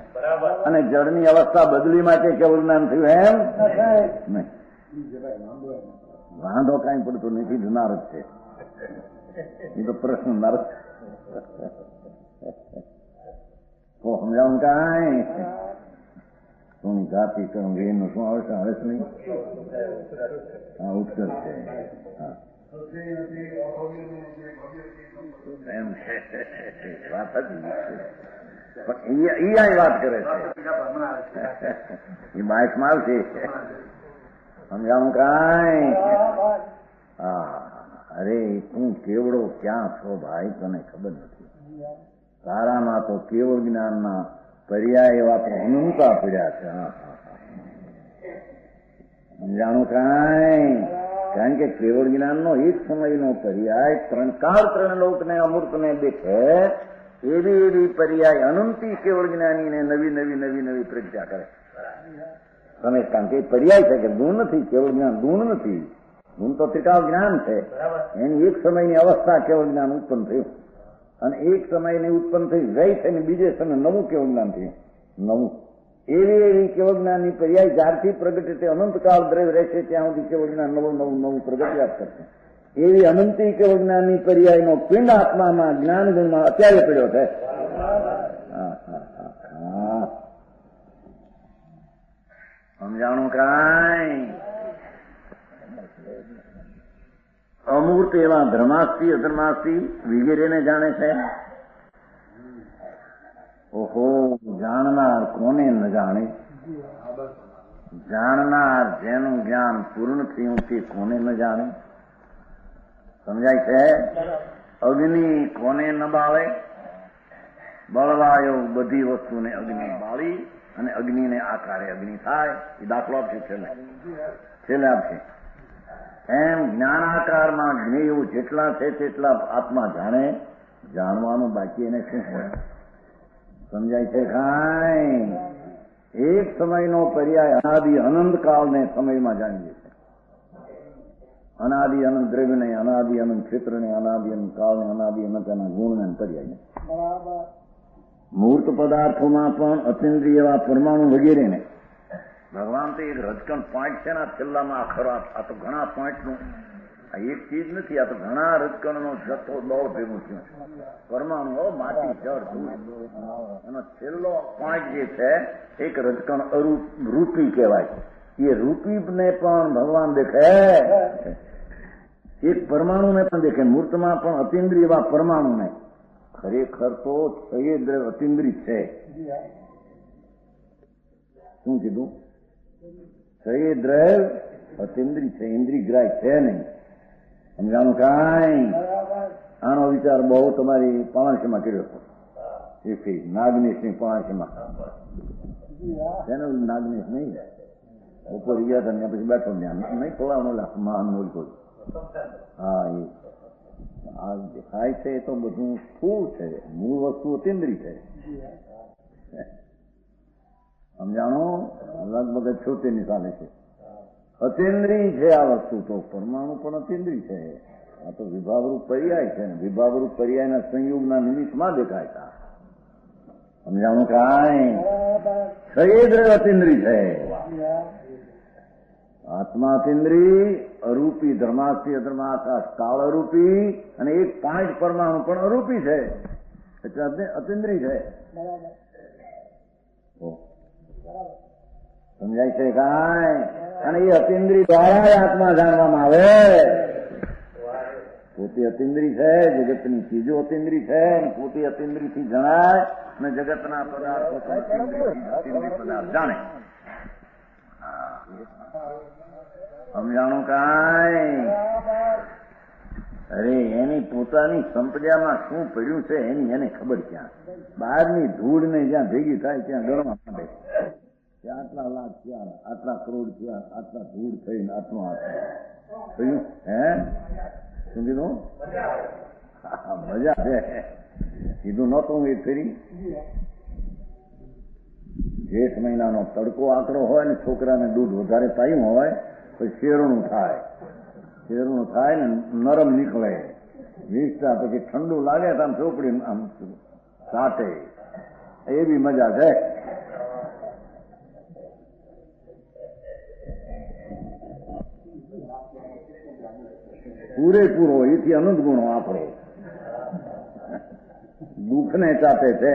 અને જડની અવસ્થા બદલી માટે કેવળ જ્ઞાન થયું એમ નહીં. વાંધો કાંઈ પડતો નથી, જનાર જ છે એ તો પ્રશ્ન નરક. તો સમજાવું કાંઈ શું જાતિ કર્મ એનું શું આવે છે? આવે છે નહીં. હા ઉત્કર્ષ છે. હા એમ છે વાત જ પણ એ વાત કરે છે એ બાઇકમાં આવશે. સમજાવું કાંઈ? હા અરે તું કેવડો ક્યાં છો ભાઈ તને ખબર નથી. તારામાં તો કેવળ જ્ઞાનના પર્યાય એવા તો અનંતા પડ્યા છે. સમજાણું કાંઈ? કારણ કે કેવળ જ્ઞાનનો એક સમયનો પર્યાય ત્રણ લોકને અમૃતને દેખે એવી એવી પર્યાય અનંતી કેવળ જ્ઞાનીને નવી નવી નવી નવી પ્રજ્ઞા કરે. તમે કારણ કે પર્યાય છે કે ગુણ નથી, કેવળ જ્ઞાન ગુણ નથી. ગુણ તો ત્રિકાળ જ્ઞાન છે. એની એક સમયની અવસ્થા કેવળ જ્ઞાન ઉત્પન્ન થયું અને એક સમયની ઉત્પન્ન થઈ ગઈ છે ને બીજે સમય નવું કેવળ જ્ઞાન થયું. નવું એવી એવી કેવળ જ્ઞાનની પર્યાય જ્યારથી પ્રગટે તે અનંતકાળ દ્રવ્ય રહેશે ત્યાં સુધી કેવળ જ્ઞાન નવું નવું નવું પ્રગટ્યા કરશે. એવી અનંતી કેવળ જ્ઞાનની પર્યાયનો પિંડ આત્મામાં જ્ઞાન ગુણમાં અત્યારે પડ્યો છે. સમજાણું કાંઈ? અમૂર્ત એવા ધર્માસ્તી અધર્માસ્તી વગેરેને જાણે છે. ઓહો, જાણનાર કોને ન જાણે? જાણનાર જેનું જ્ઞાન પૂર્ણ થયું તે કોને ન જાણે? સમજાય છે? અગ્નિ કોને ન બાળે? બળવાયો બધી વસ્તુને અગ્નિ બાળી અને અગ્નિને આકારે અગ્નિ થાય. એ દાખલો આપશે છેલ્લે આપશે. એમ જ્ઞાનાકારમાં જ્ઞેયો જેટલા છે તેટલા આત્મા જાણે. જાણવાનું બાકી એને શું હોય? સમજાય છે? કાંઈ એક સમયનો પર્યાય અનાદિ અનંત કાળને સમયમાં જાણીએ છીએ. અનાદિ અનંત દ્રવ્યને, અનાદિ અનંત ક્ષેત્રને, અનાદિ અનંત કાળને, અનાદિ અનંત એના ગુણને પર્યાય. મૂર્ત પદાર્થોમાં પણ અતિન્દ્રિય એવા પરમાણુ વગેરેને ભગવાન તો એક રજકણ પોઈન્ટ છે ને છેલ્લામાં આખરો. આ તો ઘણા પોઈન્ટનું એક ચીજ નથી, આ તો ઘણા રજકણનો જથ્થો દોડ ભેગું થયું. પરમાણુ માટી, જળ, એનો છેલ્લો પોઈન્ટ જે છે એક રજકણ રૂપી કહેવાય. એ રૂપીને પણ ભગવાન દેખે, એક પરમાણુને પણ દેખે. મૂર્તમાં પણ અતિન્દ્રિય એવા પરમાણુને. ખરેખર તો છયે દ્રવ્ય અતિન્દ્રિય છે. શું કીધું? છયે દ્રવ્ય અતિન્દ્રિય છે, ઇન્દ્રિય ગ્રાહ્ય છે નહીં. સમજાણું? કાંઈ આનો વિચાર બહુ તમારી પાણાશીમાં કર્યો હતો. નાગનેશની પાણાશીમાં છે ને, નાગનેશ નહીં ઉપર ગયા હતા ત્યાં પછી બેઠો ત્યાં નહીં પલાવનો મહાન બોલતો. હા, એ આ દેખાય છે એ તો બધું સ્થૂળ છે, મૂળ વસ્તુ અતિન્દ્રિય છે. સમજાણો? લગભગ 76 સાલે છે. અતિન્દ્રિય છે આ વસ્તુ. તો પરમાણુ પણ અતિન્દ્રિય છે. આ તો વિભાવરૂપ પર્યાય છે ને, વિભાવરૂપ પર્યાયના સંયોગના નિમિત્તમાં દેખાય છે. સમજાણું? કાંઈ છયે દ્રવ્ય અતિન્દ્રિય છે. આત્મા અતિન્દ્રિય, અરૂપી ધર્માસ્થી અધર્માકાશ કાળ અરૂપી, અને એક 5 પરમાણુ પણ અરૂપી છે, એટલે અતિન્દ્રિય છે. સમજાય છે? કાંઈ અને એ અતિન્દ્રિય દ્વારા આત્મા જાણવામાં આવે. પોતે અતિન્દ્રિય છે, જગતની ચીજો અતિન્દ્રિય છે, પોતે અતિન્દ્રિયથી જણાય અને જગતના પદાર્થો અતિન્દ્રિય પદાર્થ જાણે. સમજાણું? કાંઈ અરે એની પોતાની સંપદામાં શું પડ્યું છે એની એને ખબર. ક્યાં બહારની ધૂળ ને જ્યાં ભેગી થાય ત્યાં ગરમા માંડે. ત્યાં આટલા લાખ થયા, આટલા કરોડ થયા, આટલા ધૂળ થઈને આટલું થયું. હે શું કીધું? મજા છે. કીધું નહોતું એ ફેરી. જેઠ મહિનાનો તડકો આકરો હોય ને છોકરાને દૂધ વધારે પાયું હોય પછી શેરણું થાય. શેરણું થાય ને નરમ નીકળે, વીસતા પછી ઠંડુ લાગે તો આમ ચોપડી આમ સાટે. એવી મજા છે. પૂરેપૂરો એથી અનંત ગુણો આપણો દુઃખને ચાટે છે.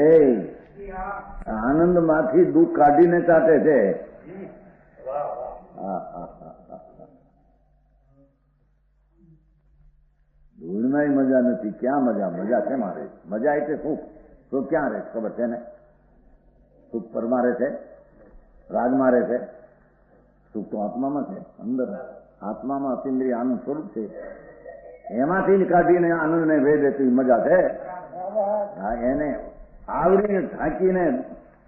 એ આનંદમાંથી દુઃખ કાઢીને ચાટે છે. ધૂળમાં મજા નથી. ક્યાં મજા? મજા શેમાં રહે? મજા એટલે સુખ. સુખ ક્યાં રહે ખબર છે ને? સુખ પરમાં રહે છે, રાજમાં રહે છે. સુખ તો આત્મામાં છે, અંદર આત્મામાં અતિન્દ્રિય આનંદ સ્વરૂપ છે. એમાંથી કાઢીને આનંદને ભેદે તો મજા છે. એને આવરીને ઢાંકીને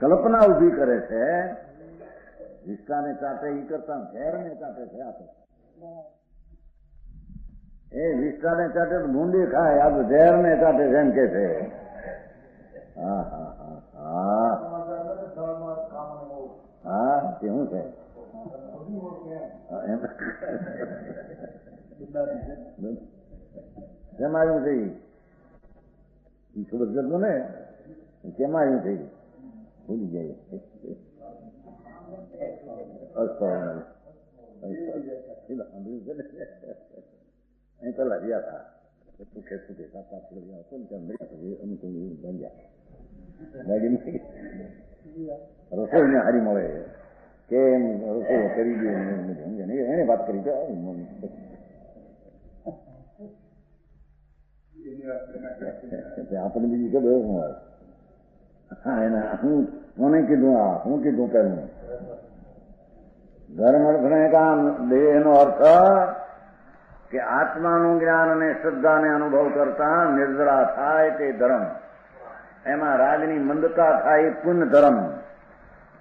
કલ્પના ઉભી કરે છે. વિસ્તારને ચાટે એ કરતા ઝેરને ચાટે છે. આપણે એ વિસ્તારને ચાટે તો ભૂંડી ખાય, આ તો ઝેરને ચાટે છે એમ કે છે. હા હા હા હા હા તે શું છે? કેમ આવ્યું છે? એ ખબર કરતો ને કેમ આવ્યું છે? ભૂલી જાય. અહીં પેલા રહ્યા હતા સુખે સુખે 7-8 વર્ષ હતો ને ત્યાં મળ્યા અનુકૂળ બની ગયા. રસોઈને હારી મળે કેમ રસોઈ કરી દે એને વાત કરી. આપણે બીજી ખબર શું હોય? હા, એના કોને કીધું? હું કીધું પેલું ધર્મ અર્થ ને કામ. દેહ નો અર્થ કે આત્માનું જ્ઞાન અને શ્રદ્ધાને અનુભવ કરતા નિર્જરા થાય તે ધર્મ. એમાં રાગની મંદતા થાય એ પુણ્ય ધર્મ.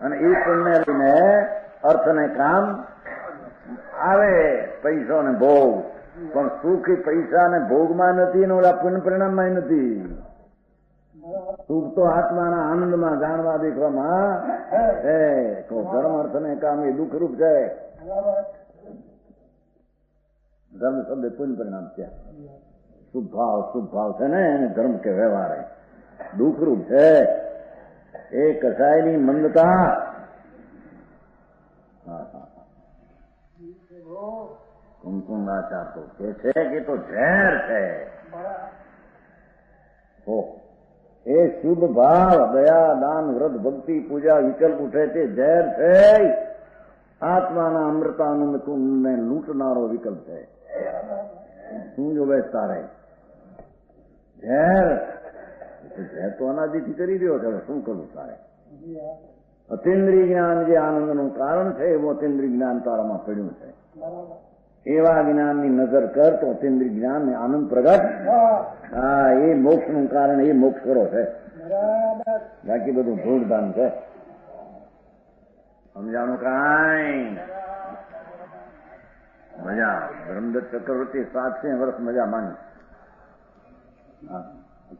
અને એ પુણ્ય લઈને અર્થ ને કામ આવે. પૈસો ને ભોગ, પણ સુખ એ પૈસા ને ભોગમાં નથી ને ઓલા પુણ્ય પરિણામમાં નથી. સુખ તો આત્માના આનંદમાં જાણવા દેખવામાં છે. તો ધર્મ અર્થ ને કામ એ દુઃખરૂપ છે. ધર્મ શબ્દ પુણ્ય પરિણામ છે. શુભ ભાવ છે ને એને ધર્મ કે વ્યવહાર દુઃખરૂપ છે. એ કસાયની મંદતા. કુમકુંદાચાર તો કે છે કે તો ઝેર છે. એ શુદ્ધ ભાવ, દયા, દાન, વ્રત, ભક્તિ, પૂજા, વિકલ્પ ઉઠે તે ઝેર છે. આત્માના અમૃતાનંદ કુંડને લૂંટનારો વિકલ્પ છે. શું જો બેસ તારે ઝેર તો અનાદિથી કરી રહ્યો છે. શું કરવું તારે? અતિન્દ્રિય જ્ઞાન જે આનંદનું કારણ છે એવું અતિન્દ્રિય જ્ઞાન તારામાં પડ્યું છે. એવા જ્ઞાનની નજર કર તો અતિન્દ્રિય જ્ઞાન ને આનંદ પ્રગટ. હા, એ મોક્ષનું કારણ, એ મોક્ષ કરો છે. બાકી બધું ધૂળધામ છે. સમજાણું કાંઈ? મજા. બ્રહ્મદત્ત ચક્રવર્તી 700 વર્ષ મજા માંગી.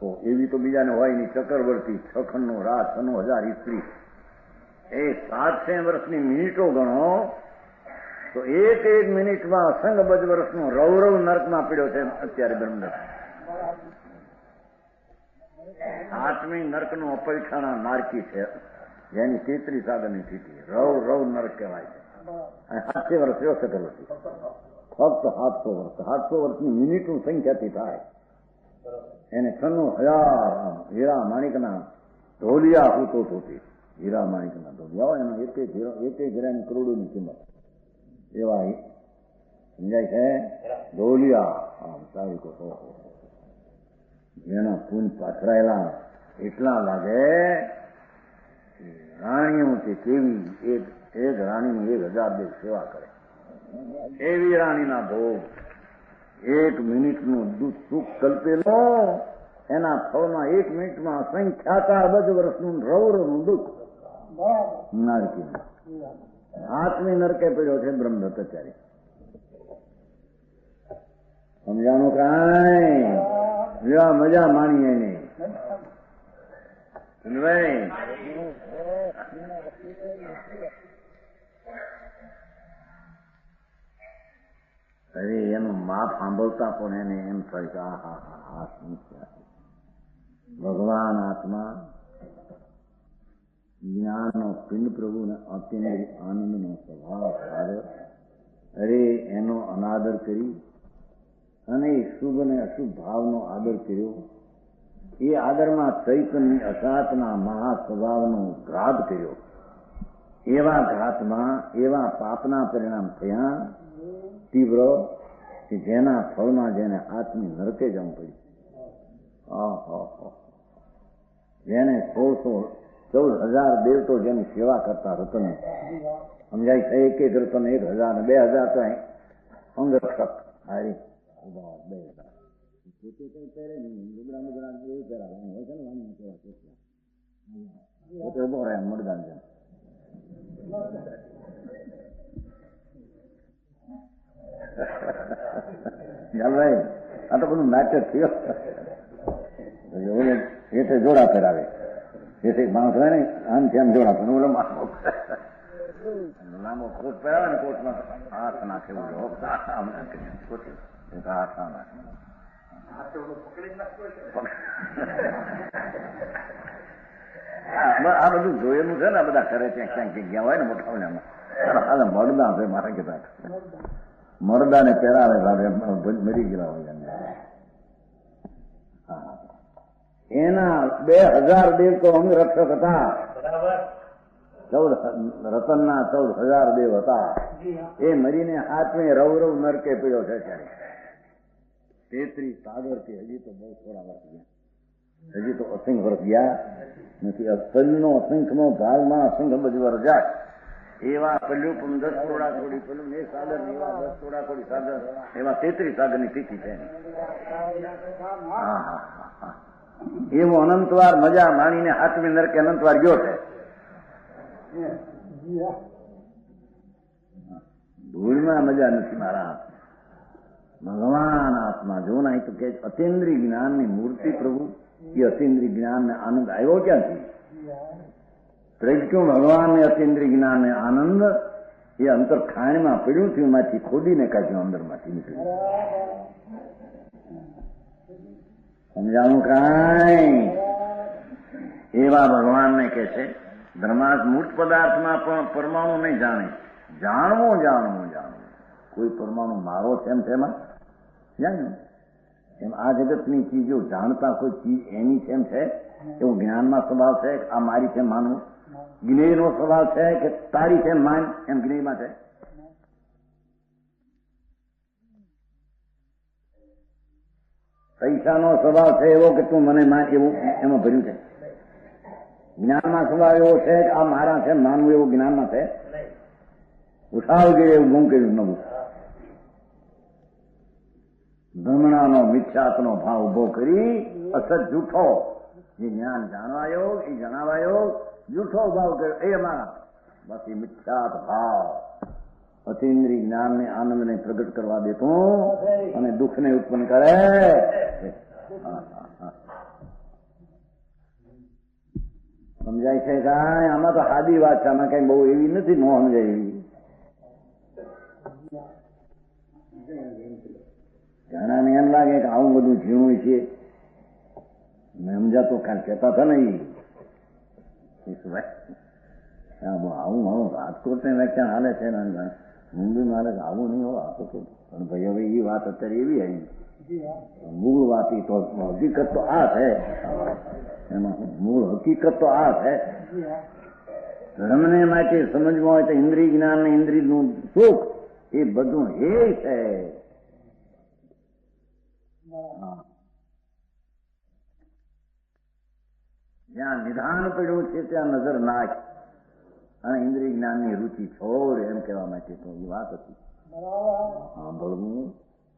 તો એવી તો બીજાને હોય નહીં. ચક્રવર્તી 6 રાત 9,000 સ્ત્રી. એ 700 વર્ષની મિનિટો ગણો તો એક મિનિટમાં અસંગબદ્ધ વર્ષનો રૌરવ નર્કમાં પીડ્યો છે અત્યારે બ્રહ્મદત્ત. 8મી નર્કનું અપરીક્ષાના નારકી છે, જેની 33 આગળની સ્થિતિ રૌ નર્ક કહેવાય છે. 700 વર્ષ થયો ચક્રવર્તી. ફક્ત 700 વર્ષ. 700 વર્ષની મિનિટનું સંખ્યાથી થાય. એને 96,000 હીરા માણિકના ઢોલિયા હૂતો થતી. હીરા માણિકના ઢોલિયા હોય એનો એક હીરાની કરોડોની કિંમત. એવા સમજાય છે ઢોલિયા. સારી જેના પૂન પાથરાયેલા એટલા લાગે. રાણીઓ તે કેવી એક રાણીની 1000 દેવ સેવા કરે. એવી રાણીના ભોગ. 1 મિનિટનું સુખ કલ્પેલો એના ફળમાં 1 મિનિટમાં સંખ્યાતા અબજ વર્ષનું રૌરવનું દુઃખ નારકી. 8મી નરકે પડ્યો છે બ્રહ્મદત્ત અત્યારે. સમજાણું કાંઈ? મજા માણીએ નહીં. અરે એનું માપ સાંભળતા પણ એને એમ થાય કે આ શું છે? ભગવાન આત્મા જ્ઞાનનો પિંડ પ્રભુને અત્યંત આનંદનો સ્વભાવ સારો. અરે એનો અનાદર કરી અને શુભ અને અશુભ ભાવનો આદર કર્યો. એ આદરમાં ચૈતન્ય અસાતના મહા સ્વભાવનો ઘાત કર્યો. એવા ઘાતમાં એવા પાપના પરિણામ થયા તીવ્ર કે જેના ફળમાં જેને આત્મી નરકે જવું પડ્યું. જેને 14,000 દેવ તો જેની સેવા કરતા રતન સમજાય છે. એક રતન 1,000 ને 2,000 તો અંગરક્ષક હારી 2,000 પોતે કઈ પહેરે નહીં. લુગડા એવું પહેરાવાનું હોય છે ને વાણી કેવા પોતે ઉભો રહે મરદાન છે. ભાઈ આ તો બધું નાટક થયો. એટલે જોડા પહેરાવે. જેથી માણસ હોય ને આમથી આમ જોડા પણ લાંબો કોટ પહેરાવે ને કોટમાં હાથ નાખે હાથ ના આ બધું જોયેલું છે ને. બધા કરે છે ક્યાંક જગ્યા હોય ને મોટા મરદા છે મારા કીધા મરદાને પહેરાવે મરી ગયેલા હોય. એના 2,000 દેવ તો અંગરક્ષક હતા. 14 રતનના 14,000 દેવ હતા. એ મરીને 7મે રૌરવ નરકે પીડ્યો છે ત્યારે. 33 સાગરથી હજી તો બહુ થોડા વર્ષ ગયા, હજી તો અસંખ્ય વર્ષ ગયા નથી. અસલનો અસંખ્યનો ભાવમાં અસંખ્ય બધી વર્ષ જાય એવા પેલું 10 કરોડા કોડી પેલું એ સાગર એવા 10 કરોડા કોડી સાગર એવા 33 સાગરની તિથિ છે. એવો અનંતવાર મજા માણીને હાથમી નરકે અનંતવાર ગયો છે. ધૂળમાં મજા નથી મારા ભગવાન આત્મા જો ના તો કે અતિન્દ્રિય જ્ઞાનની મૂર્તિ પ્રભુ એ અતિન્દ્રિય જ્ઞાનને આનંદ આવ્યો ક્યાંથી? પ્રજ્ઞ ભગવાનને અતિન્દ્રિય જ્ઞાનને આનંદ એ અંતર ખાણમાં પડ્યું થયું, એમાંથી ખોદીને કાઢ્યું, અંદરમાંથી નીકળ્યું. સમજાણું કાંઈ? એવા ભગવાનને કે છે ધર્માર્થ મૂર્ત પદાર્થમાં પણ પરમાણુ નહીં જાણે, જાણવું જાણવું જાણવું. કોઈ પરમાણુ મારો છે એમ તેમાં જાણ્યું એમ આ જગતની ચીજો જાણતા કોઈ ચીજ એની છે એમ છે એવું જ્ઞાનમાં સ્વભાવ છે. આ મારી છે માનવું જ્ઞેયનો સ્વભાવ છે કે તારી છે માન એમ જ્ઞેયમાં છે? પૈસાનો સ્વભાવ છે એવો કે તું મને માન એવું એમાં ભર્યું છે? જ્ઞાનમાં સ્વભાવ એવો છે કે આ મારા છે માનવું એવું જ્ઞાનમાં છે? ઉઠાવ ગયે એવું ગુમ કર્યું નવું. ભ્રમણાનો મિથ્યાત્વનો ભાવ ઉભો કરી અસત જૂઠો જે જ્ઞાન જાણવાયો એ જણાવાયો જૂઠો ભાવ કર્યો એ અમારા બાકી મિથ્યાત ભાવ અતિન્દ્રિય જ્ઞાનને આનંદને પ્રગટ કરવા દેતો અને દુઃખને ઉત્પન્ન કરે. સમજાય છે કાંઈ? આમાં તો સાદી વાત છે, આમાં કઈ બહુ એવી નથી ન સમજાય એવી. ઘણાને એમ લાગે કે આવું બધું ઝીણું છે સમજાતો કાંઈ કહેતા હતા ને આવું આવું રાજકોટ ને વ્યાખ્યાન હાલે છે ને મુંબઈમાં હાલે છે, આવું નહીં હોય. પણ ભાઈ હવે એ વાત અત્યારે એવી આવી મૂળ વાત તો હકીકત તો આ છે, એમાં મૂળ હકીકત તો આ છે. ધર્મને માટે સમજવું હોય તો ઇન્દ્રિય જ્ઞાન ને ઇન્દ્રિયનું સુખ એ બધું હે છે. જ્યાં નિધાન પડ્યું છે ત્યાં નજર નાખ અને ઇન્દ્રિય જ્ઞાનની રુચિ છોડ એમ કહેવા માટે તો એ વાત હતી. સાંભળવું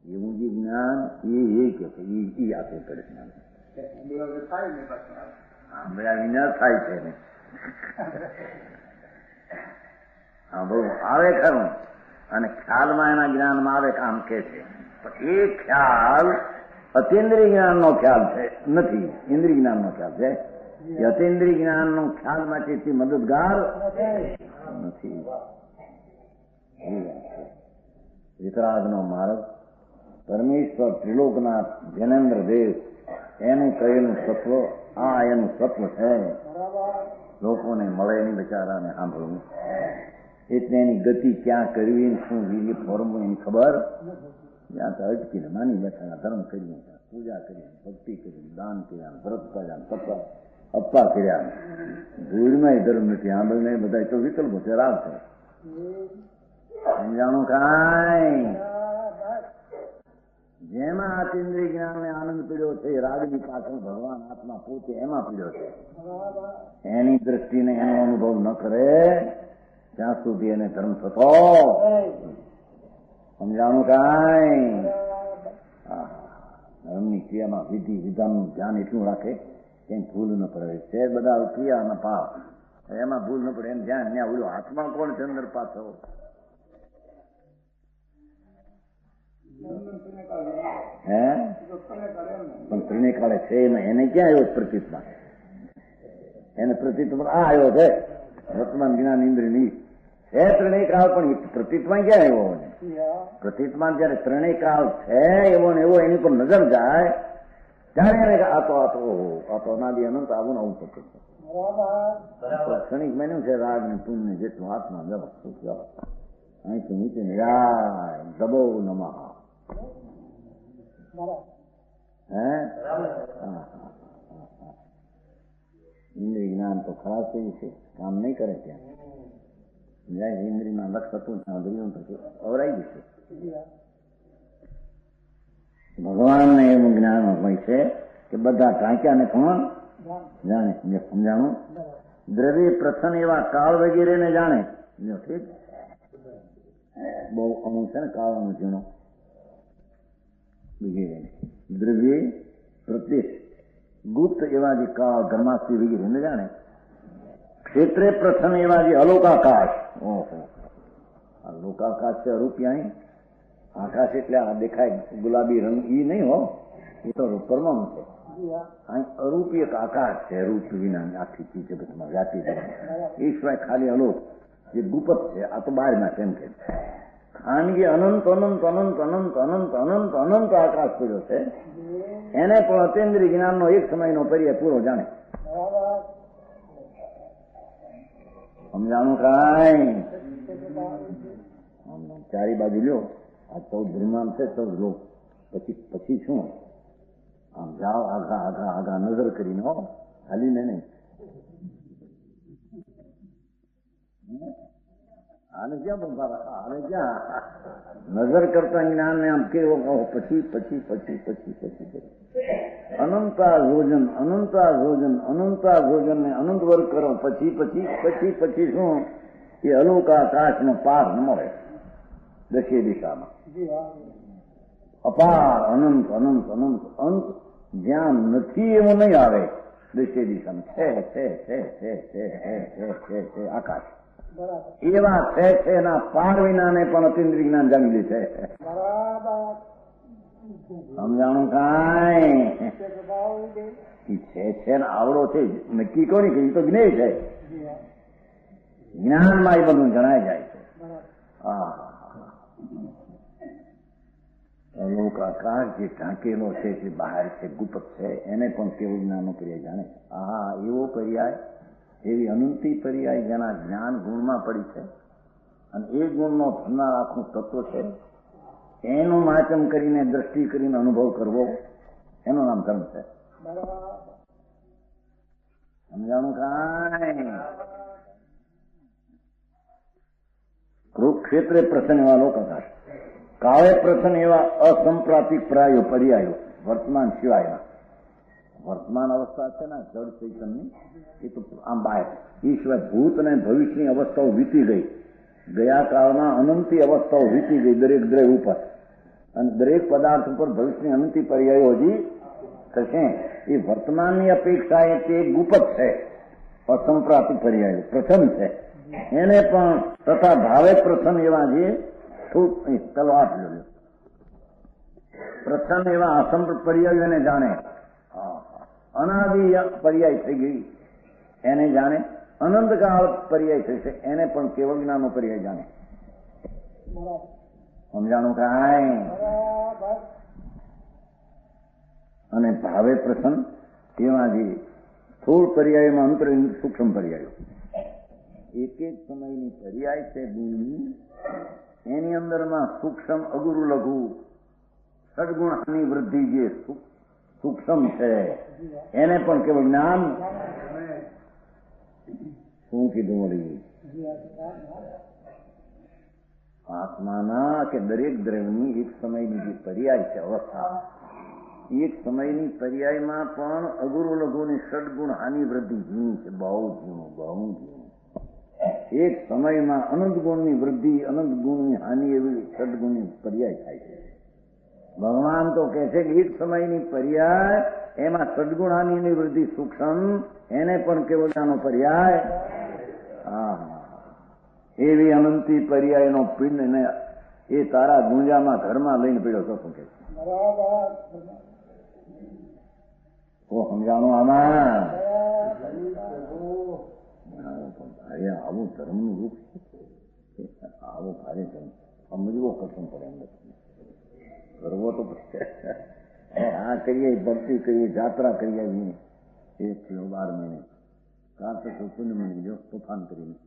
એવું જે જ્ઞાન એ કે છે એ આપે કરે જ્ઞાન સાંભળ્યા વિના થાય છે ને. સાંભળવું આવે ખરું અને ખ્યાલમાં એના જ્ઞાનમાં આવે કામ કે છે, પણ એ ખ્યાલ અતિન્દ્રિય જ્ઞાનનો ખ્યાલ છે નથી, ઇન્દ્રિય જ્ઞાનનો ખ્યાલ છે. અતિન્દ્રિય જ્ઞાનનો ખ્યાલ માટે મદદગાર નથી. વિતરાગનો માર્ગ પરમેશ્વર ત્રિલોકનાથ જૈનેન્દ્ર દેવ એનું કહેલું સત્વ આ એનું સત્વ છે. લોકોને મળે નહીં બચારાને સાંભળવું એટલે એની ગતિ ક્યાં કરવી શું વીર્ય ફોરમવું એની ખબર ત્યાં તો અટકીને માની બેઠા ધર્મ કર્યું, પૂજા કરી, ભક્તિ કરી, દાન કર્યા, વ્રત કર્યા, તપ અપ્પા કર્યા, ધૂળમાં ધર્મ નથી. આંબળને બધા તો વિકલ્પો છે, રાગ છે. સમજાણું કાંઈ? જેમાં આતિન્દ્રિય જ્ઞાનને આનંદ પીડ્યો છે રાગની પાછળ ભગવાન આત્મા પોતે એમાં પીડ્યો છે. એની દ્રષ્ટિને એનો અનુભવ ન કરે ત્યાં સુધી એને ધર્મ થતો. સમજાણું કાંઈ? ધર્મની ક્રિયામાં વિધિ વિધાનનું ધ્યાન એટલું રાખે કે ભૂલ ન પડે છે. બધા ક્રિયાના પાપ એમાં ભૂલ ન પડે એમ ધ્યાન ત્યાં ઓલો હાથમાં કોણ છે અંદર પાછો હે પણ ત્રણે કાળે છે એને ક્યાં આવ્યો પ્રતીતમાં? એને પ્રતીતમાં આ આવ્યો છે વર્તમાન જ્ઞાન ઇન્દ્રિયની છે ત્રણેય કાળ, પણ પ્રતીતમાં ક્યાં આવ્યો? પ્રતીતમાં જયારે ત્રણેય કાળ છે એવો ને એવો એની પર નજર જાય ત્યારે એને આ તો અનાદિ અનંત આવું આવું પકડ છે. ક્ષણિક મેન્યું છે રાગ ને પુણ્ય જેટલું હાથમાં જબ સુખ અહીં તો નીચે નિરાય દબો નમઃ હે. ઇન્દ્રિય જ્ઞાન તો ખરાબ થયું છે, કામ નહીં કરે ત્યાં જાય ઇન્દ્રિયમાં લક્ષ હતું ત્યાં દરિયું પછી અવરાઈ જશે. ભગવાનને એવું જ્ઞાન હોય છે કે બધા ઢાંક્યાને કોણ જાણે. સમજાણું? દ્રવ્ય પ્રથમ એવા કાળ વગેરેને જાણે. ઠીક, બહુ અમુક છે ને કાળનો ઝીણો વગેરે દ્રવ્ય પ્રત્યક્ષ ગુપ્ત એવા જે કાળ ધર્માસ્તી વગેરેને જાણે. ક્ષેત્રે પ્રથમ એવા જે અલોકાકાશ. ઓહો, આ લોકાકાશ છે અરૂપિયા. આકાશ એટલે આ દેખાય ગુલાબી રંગ ઈ નહીં હો, એ તો પરમાણુ છે. અહીં અરૂપી એક આકાશ છે, રૂપ વિનાની આખી ચીજ જગતમાં વ્યાપી છે. એ સિવાય ખાલી અલોક જે ગુપ્ત છે, આ તો બહારમાં કેમ કે ખાનગી અનંત અનંત અનંત અનંત અનંત અનંત અનંત આકાશ પડ્યો છે. એને પણ અતેન્દ્રિય જ્ઞાનનો એક સમયનો પર્યાય પૂરો જાણે. સમજાણું કાંઈ? ચારી બાજુ લ્યો, આ 14 ધ્રુમાન છે, 14 લોક. પછી શું? આમ જાઓ આઘા આઘા આઘા નજર કરીને હો, હાલીને નહીં. આને ક્યાં બંધા? આને ક્યાં નજર કરતા જ્ઞાનને આમ કેવો કહો? પછી પછી પછી પછી પછી અનંતા ભોજન અનંતા ભોજન અનંતા ભોજન ને અનંત વર્ગ કરો. પછી પછી પછી પછી શું? એ અલોકાકાશનો પાર ન મળે. દશે દિશામાં અપાર અનંત અનંત અનંત અંત જ્યાં નથી એવું નહીં આવે. દશે દિશામાં છે આકાશ એવા છે એના પાર વિનાને પણ અતિન્દ્રિય જ્ઞાન જાણી લે છે. સમજાણું કાંઈ? છે ને આવડો છે નક્કી કોની કે એ તો જ્ઞેય છે. જ્ઞાનમાં એ બધું જણાય જાય છે. અલોકાકાર જે ઢાંકેલો છે, જે બહાર છે, ગુપ્ત છે, એને પણ કેવું જ્ઞાનનો પર્યાય જાણે. એવો પર્યાય, એવી અનંતી પર્યાય જેના જ્ઞાન ગુણમાં પડી છે અને એ ગુણનો થનાર આખું તત્વ છે, એનું માચમ કરીને દ્રષ્ટિ કરીને અનુભવ કરવો, એનું નામ ધર્મ છે. સમજાણું કાંઈ? કુરુક્ષેત્રે પ્રસન્ન એવા લોકાકાશ, કાળે પ્રસન્ન એવા અસંપ્રાતિક પ્રાયો પર્યાયો વર્તમાન સિવાયના. વર્તમાન અવસ્થા છે ને જળ ચૈતન્યની, એ તો આમ બહાર. એ સિવાય ભૂત અને ભવિષ્યની અવસ્થાઓ વીતી ગઈ. ગયા કાળમાં અનંતી અવસ્થાઓ વીતી ગઈ દરેક દ્રવ્ય ઉપર, અને દરેક પદાર્થ ઉપર ભવિષ્યની અનંતી પર્યાયો હજી થશે. એ વર્તમાનની અપેક્ષાએ તે ગુપ્ત છે, અસંપ્રાતિક પર્યાયો પ્રથમ છે. એને પણ તથા ભાવે પ્રથમ એવા જે તલવાર પ્રથમ એવા અસંપ્ર પર્યાયો એને જાણે. અનાદિ પર્યાય થઈ ગઈ એને જાણે. અનંતકાળ પર્યાય થશે એને પણ કેવળ જ્ઞાનનો પર્યાય જાણે. સમજાણું કાંઈ? અને ભાવે પ્રસન્ન એવા જે સ્થૂળ પર્યાયમાં અંતર સૂક્ષ્મ પર્યાયો, એક એક સમયની પર્યાય છે ગુણની, એની અંદરમાં સૂક્ષ્મ અગુરુ લઘુ સદગુણની વૃદ્ધિ જે સૂક્ષ્મ છે એને પણ કેવળ જ્ઞાન. શું કીધું વળી? આત્માના કે દરેક દ્રવ્યની એક સમયની જે પર્યાય છે અવસ્થા, એક સમયની પર્યાયમાં પણ અગુરુ લઘુની સદગુણ હાની વૃદ્ધિ ઝીણી છે, બહુ ઝીણું બહુ ઝીણું. એક સમયમાં અનંત ગુણની વૃદ્ધિ અનંત ગુણની હાનિ એવી સદગુણની પર્યાય થાય છે. ભગવાન તો કહે છે કે એક સમયની પર્યાય એમાં સદગુણ હાનિની વૃદ્ધિ સૂક્ષ્મ, એને પણ કેવળનો પર્યાય. એવી અનંતી પર્યાયનો પિંડ ને એ તારા ગુંજામાં ઘરમાં લઈને પીડ્યો હતો. શું કે સમજાણું આમાં? આવું ધર્મનું રૂપ છે, આવું ભારે ધર્મ સમજવો કઠણ પડે. એમ કરવો તો આ કરીએ, ભક્તિ કરીએ, જાત્રા કરીએ, 1 થી 12 મહિને, કાં તો પૂનમની જો તોફાન કરીને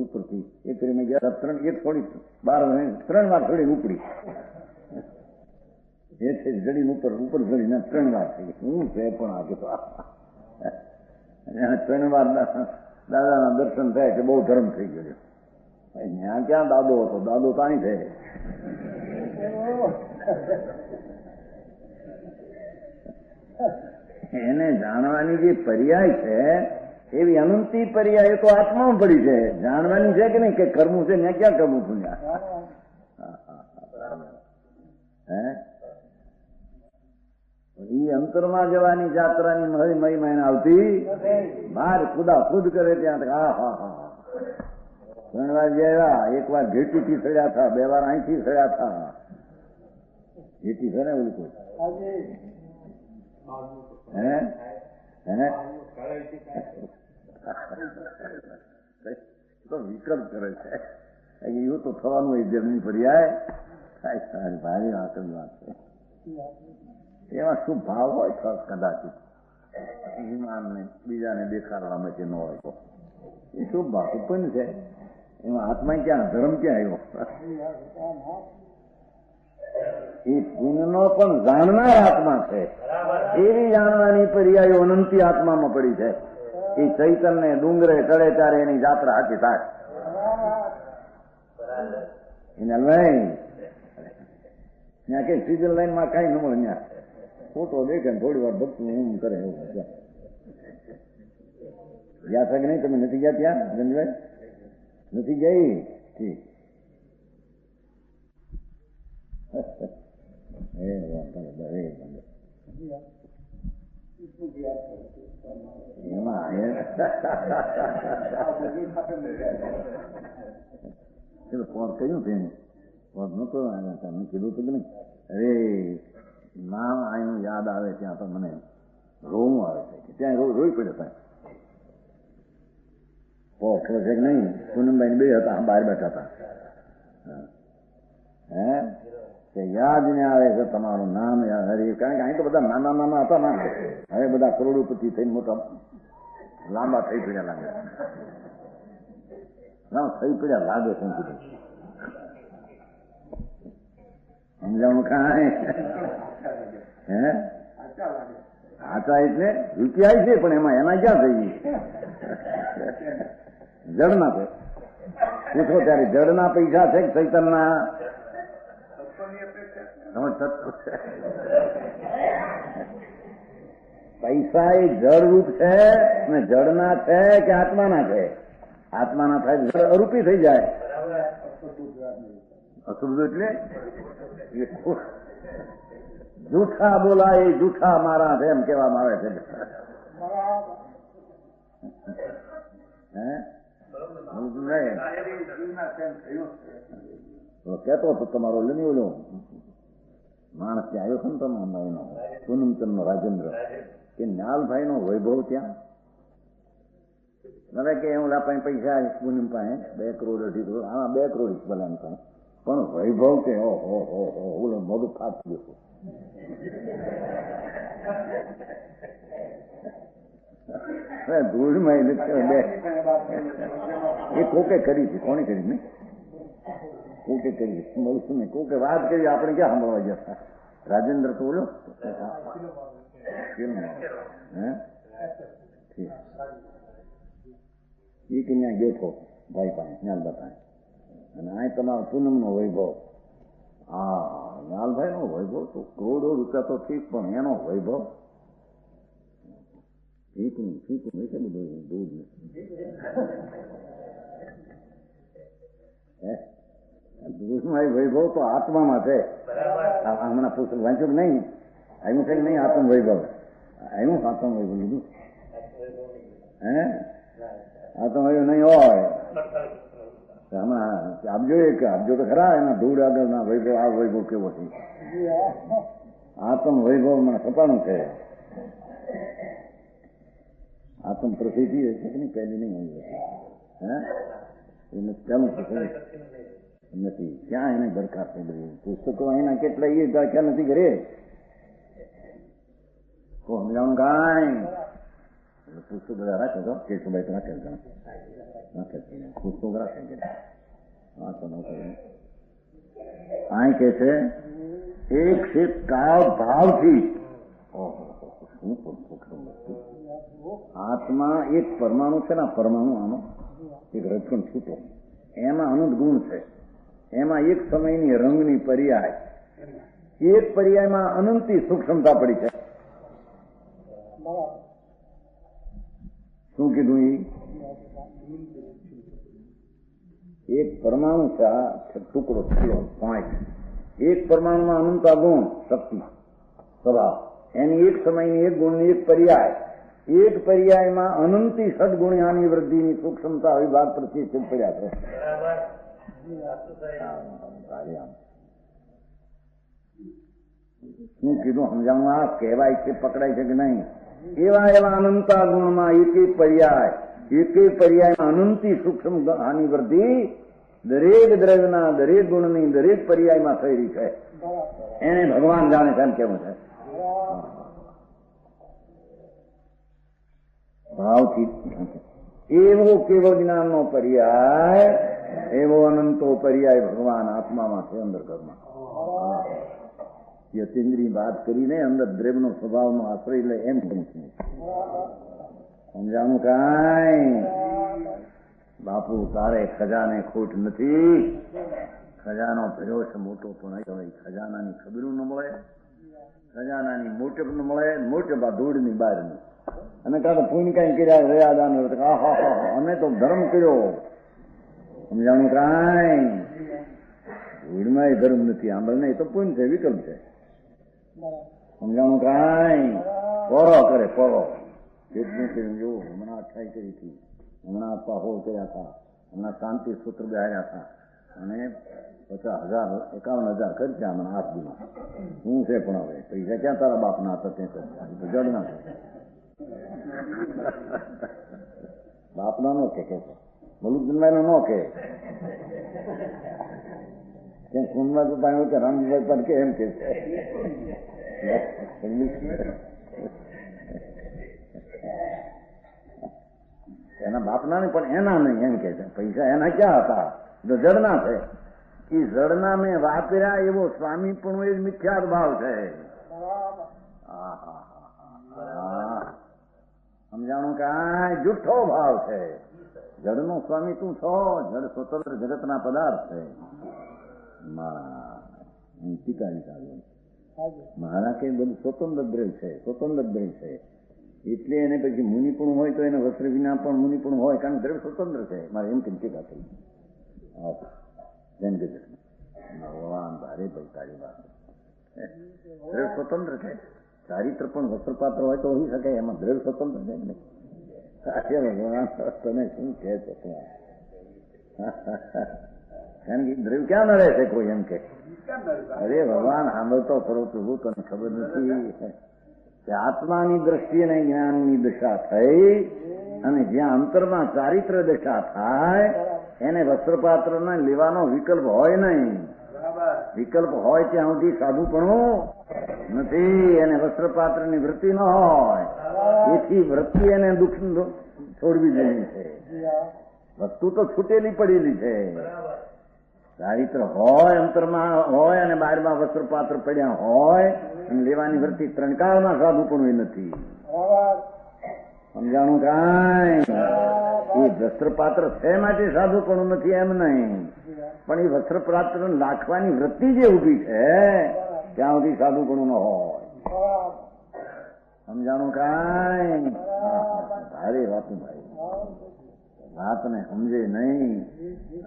ઉપરથી એ કરીને ગયા 3 થોડી 12 મહિને 3 વાર થોડી ઉપડી, એ છે જડીને ઉપર જડીને 3 વાર થઈ ગઈ. હું છે પણ આજે તો 3 વાર દાદાના દર્શન થાય એટલે બહુ ધર્મ થઈ ગયો. ત્યાં ક્યાં દાદો હતો? દાદો તાણી થાય. એને જાણવાની જે પર્યાય છે એવી અનંતી પર્યાય તો આત્મામાં પડી છે. જાણવાની છે કે નહીં કે કરવું છે ને ક્યાં કરવું પુણ્યા? હે ઈ અંતરમાં જવાની જાત્રાની મહિમા એને આવતી બહાર ખુદા ખુદ કરે ત્યાં હા હા હા 3 વાર ગયા. 1 વાર ઘેટીથી સડ્યા હતા, 2 વાર અહીંથી સડ્યા હતા. ઘેટી છે ને ઓલું કોઈ હે હે તો વિકલ્પ કરે છે. એવું તો થવાનું હોય જમની પર્યાય ભારી આકરની વાત છે. એમાં શું ભાવ હોય કદાચ વિમાનને બીજાને દેખાડવા માટે ન હોય તો એ શું ભાવ પણ છે એમાં આત્મા ક્યાં ધર્મ ક્યાં આવ્યો? એ પુણ્યનો પણ જાણનાર આત્મા છે. એવી જાણવાની પર્યાયો અનંતી આત્મામાં પડી છે. એ ચૈતન્ય ડુંગરે ચડે ત્યારે એની જાત્રા આખી થાય. એને લઈ ત્યાં કઈ સ્વિટરલેન્ડમાં કઈ ન મળે. ત્યાં ફોટો દેખે ને થોડી વાર ભક્તિ એમ કરે એવું ગયા છે કે નહીં? તમે નથી ગયા ત્યાં રંજભાઈ? નથી ગઈ? ઠીક. એમાં ફોન કર્યું તેને ફોન નતો તમે કીધું હતું કે નહીં? અરે નામ આનું યાદ આવે ત્યાં તો મને રોવું આવે છે કે ત્યાં રોઈ પડે સાહેબ. પોસ્ટ છે કે નહીં? પૂનમભાઈ 2 હતા, બહાર બેઠા હતા. હે કે યાદ ને આવે છે તમારું નામ યાદ. હરી કારણ કે અહીં તો બધા નાના નાના હતા ના, હવે બધા કરોડોપતિ થઈને મોટા લાંબા થઈ પડ્યા લાગે. ના થઈ પડ્યા લાગે છે સમજાણું કાંઈ? હે આચા એટલે રૂપિયા છે પણ એમાં એના ક્યાં થઈ ગઈ? જડના છે. પૂછો ત્યારે જડના પૈસા છે કે ચૈતનના? પૈસા એ જળ રૂપ છે ને જળના છે કે આત્માના છે? આત્માના થાય જળ અરૂપી થઈ જાય. અશુદ્ધ એટલે જૂઠા બોલાય જૂઠા મારા છે એમ કહેવામાં આવે છે. કેતો હતો તમારો લની ઓલો માણસ ત્યાં આવ્યો છે ને તમારો પૂનમચંદ નો રાજેન્દ્ર કે ન્યાલભાઈ નો વૈભવ ત્યાં મને કે હું લાપાઈ પૈસા પૂનમ પાસે 2 કરોડ 2.5 કરોડ આમાં 2 કરોડ ભલા પાસે પણ વૈભવ કે ઓલો મોઢું ફાટી ગયું. ધૂળમાં એ કોકે કરી છે. કોને કરી? નહીં કોકે કરી મળશું નહીં. કોકે વાત કરી આપણે ક્યાં સાંભળવા જતા? રાજેન્દ્ર તો બોલ્યો એ કે ત્યાં ગયો છો ભાઈ પાસે ન્યાલબા પાસે અને આ તમારો પૂનમનો વૈભવ. હા ન્યાલભાઈ નો વૈભવ તો કરોડો રૂપિયા તો ઠીક પણ એનો વૈભવ ફીકું ફીકું નહીં છે બધું દૂધ દૂધમાં વૈભવ તો આત્મામાં છે. હમણાં પુસ્તક વાંચ્યું નહીં? આવ્યું છે નહીં? આત્મ વૈભવ આવ્યું? આત્મ વૈભવ લીધું હે? આત્મ વૈભવ નહીં હોય હમણાં આપજો. એક આપજો તો ખરા એના ધૂળ આગળના વૈભવ. આ વૈભવ કેવો છે? આત્મ વૈભવ મને સપાનું છે. આત્મ પ્રસિદ્ધિ હશે કે નહીં? પહેલી નહીં હોય હે? એને પહેલું પ્રસિદ્ધ નથી. ક્યાં એને દરખાસ્ત થઈ બધી પુસ્તકો એના કેટલા એ ખ્યાલ નથી કરે. સમજાવું કાંઈ પુસ્તક બધા રાખે તો કેશુભાઈ તો રાખે રાખે પુસ્તકો રાખે છે. હા તો અહીં કે છે એક છે કાળ ભાવથી શું પુસ્તક આત્મા એક પરમાણુ છે ને પરમાણુ આનો એક રજકણ છૂટો એમાં અનંત ગુણ છે. એમાં એક સમયની રંગની પર્યાય એક પર્યાયમાં અનંતી સૂક્ષ્મતા પડી છે. શું કીધું? એક પરમાણુ છે, આ ટુકડો થયો પોઈન્ટ. એક પરમાણુમાં અનંતા ગુણ શક્તિ સ્વભાવ, એની એક સમયની એક ગુણની એક પર્યાય, એક પર્યાયમાં અનંતી સદગુણ્યાની વૃદ્ધિની સૂક્ષ્મતા વિભાગ પ્રતિષ્ઠિત પડ્યા છે. શું કીધું સમજાવવા? આ કહેવાય છે, પકડાય છે કે નહીં? એવા એવા અનંતા ગુણમાં એક પર્યાયમાં અનંતી સૂક્ષ્મ આની વૃદ્ધિ દરેક દ્રવ્યના દરેક ગુણની દરેક પર્યાયમાં થયેલી છે. એને ભગવાન જાણે છે એમ કેવું છે. ભાવથી એવો કેવો જ્ઞાનનો પર્યાય, એવો અનંતો પર્યાય ભગવાન આત્મામાં છે, અંદર ઘરમાં. યતીન્દ્રી વાત કરીને અંદર દ્રવ્યનો સ્વભાવનો આશ્રય લે એમ કહું છું. સમજાણું કાંઈ? બાપુ તારે ખજાને ખોટ નથી. ખજાનો ભર્યો છે મોટો, પણ ખજાનાની ખબરું ન મળે, ખજાનાની મોટપ ન મળે, મોટપ આ ધૂળની બહારની. અને કાં પુણ્ય કઈ કર્યા રહ્યા દાન, અમે તો ધર્મ કર્યો. સમજાણું કાંઈ? ધૂળમાં ધર્મ નથી, આંબળ નહીં તો પુણ્ય છે, વિકલ્પ છે. સમજાણું કાંઈ? પોરો કરે પોરો. કેટલું કર્યું જોવું. હમણાં 28 કરી હતી, હમણાં પાહો કર્યા હતા, હમણાં શાંતિ સૂત્ર બેહાર્યા હતા, અને 50,000 51,000 ખર્ચ્યા હમણાં 8 દિવસ. શું છે પણ હવે પૈસા ક્યાં તારા બાપના હતા? ત્યાં જડના બાપના નો કે છે, મલુકભાઈ નો કે સુનમાં તો પાણી કે રામજીભાઈ પણ કે એમ કે છે. એના બાપના નહીં પણ એના નહીં એમ કે છે. પૈસા એના ક્યાં હતા? જો જડના છે. એ જડના મેં વાપર્યા એવો સ્વામી પણ એ મિથ્યાર ભાવ છે. સમજાણું કાંઈ? જુઠ્ઠો ભાવ છે. જડનો સ્વામી તું છો. જડ સ્વતંત્ર જગતના પદાર્થ છે. મારા કઈ બધું સ્વતંત્ર દ્રવ્ય છે, સ્વતંત્ર દ્રવ્ય છે. એટલે એને પછી મુનિપુણ હોય તો એને વસ્ત્ર વિના પણ મુનિપુણ હોય, કારણ દ્રવ્ય સ્વતંત્ર છે. મારે એમ કેમ ટીકા થઈ ભગવાન ભારે પૈસાની વાત. દ્રવ્ય સ્વતંત્ર છે. ચારિત્ર પણ વસ્ત્રપાત્ર હોય તો હોઈ શકે, એમાં દ્રવ્ય સ્વતંત્ર છે ને. ભગવાન તને શું કહે છે? કારણ કે દ્રવ્ય ક્યાં ન રહે છે કોઈ એમ કે? અરે ભગવાન સાંભળતો ખરો પ્રભુ, તને ખબર નથી કે આત્માની દ્રષ્ટિએ ને જ્ઞાનની દશા થઈ, અને જ્યાં અંતરમાં ચારિત્ર દશા થાય એને વસ્ત્રપાત્રના લેવાનો વિકલ્પ હોય નહીં. વિકલ્પ હોય ત્યાં સુધી સાધુપણું નથી. એને વસ્ત્રપાત્રની વૃત્તિ ન હોય, એથી વૃત્તિ એને દુઃખ છોડવી જોઈએ છે. વસ્તુ તો છૂટેલી પડેલી છે. ચારિત્ર હોય, અંતરમાં હોય, અને બહારમાં વસ્ત્રપાત્ર પડ્યા હોય, અને લેવાની વૃત્તિ ત્રણકાળમાં સાધુપણું એ નથી. સમજાણું કાંઈ? એ વસ્ત્રપાત્ર છે માટે સાધુપણું નથી એમ નહીં, પણ એ વસ્ત્રપાત્ર નાખવાની વૃત્તિ જે ઉભી છે ત્યાં સુધી સાધુપણું ન હોય. સમજાણું કાંઈ? ભારે વાતું ભાઈ. વાતને સમજે નહીં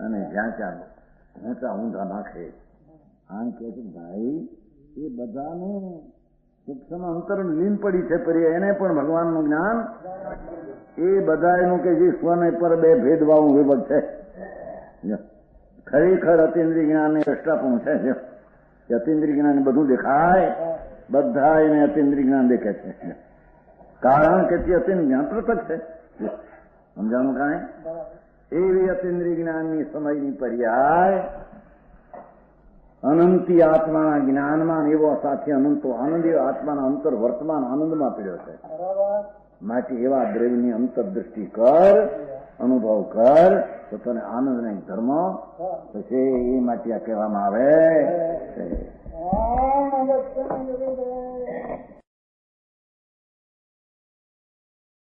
અને જ્યાં ત્યાં ઊંચા ઊંધા નાખે. આમ કે છે ભાઈ એ બધાનું સૂક્ષ્મ અંતર લીન પડી છે, પર એને પણ ભગવાનનું જ્ઞાન એ બધા એનું કે જે સ્વને પર બે ભેદભાવ વિભક્ત છે. ખરેખર અતિન્દ્રિય જ્ઞાન એ દ્રષ્ટાપણું છે. અતિન્દ્રિય જ્ઞાન બધું દેખાય, બધા એને અતિન્દ્રિય જ્ઞાન દેખે છે, કારણ કે તે અતિન્દ્રિય જ્ઞાન પૃથક છે. સમજાણું કાંઈ? એવી અતિન્દ્રિય જ્ઞાનની સમયની પર્યાય અનંતી આત્માના જ્ઞાનમાં એવો સાથે અનંતો આનંદ એવો આત્માના અંતર વર્તમાન આનંદમાં પીડ્યો છે. માટે એવા દ્રવ્યની અંતરદ્રષ્ટિ કર, અનુભવ કર તો તને આનંદ નહીં ધર્મ પછી. એ માટે આ કહેવામાં આવે છે.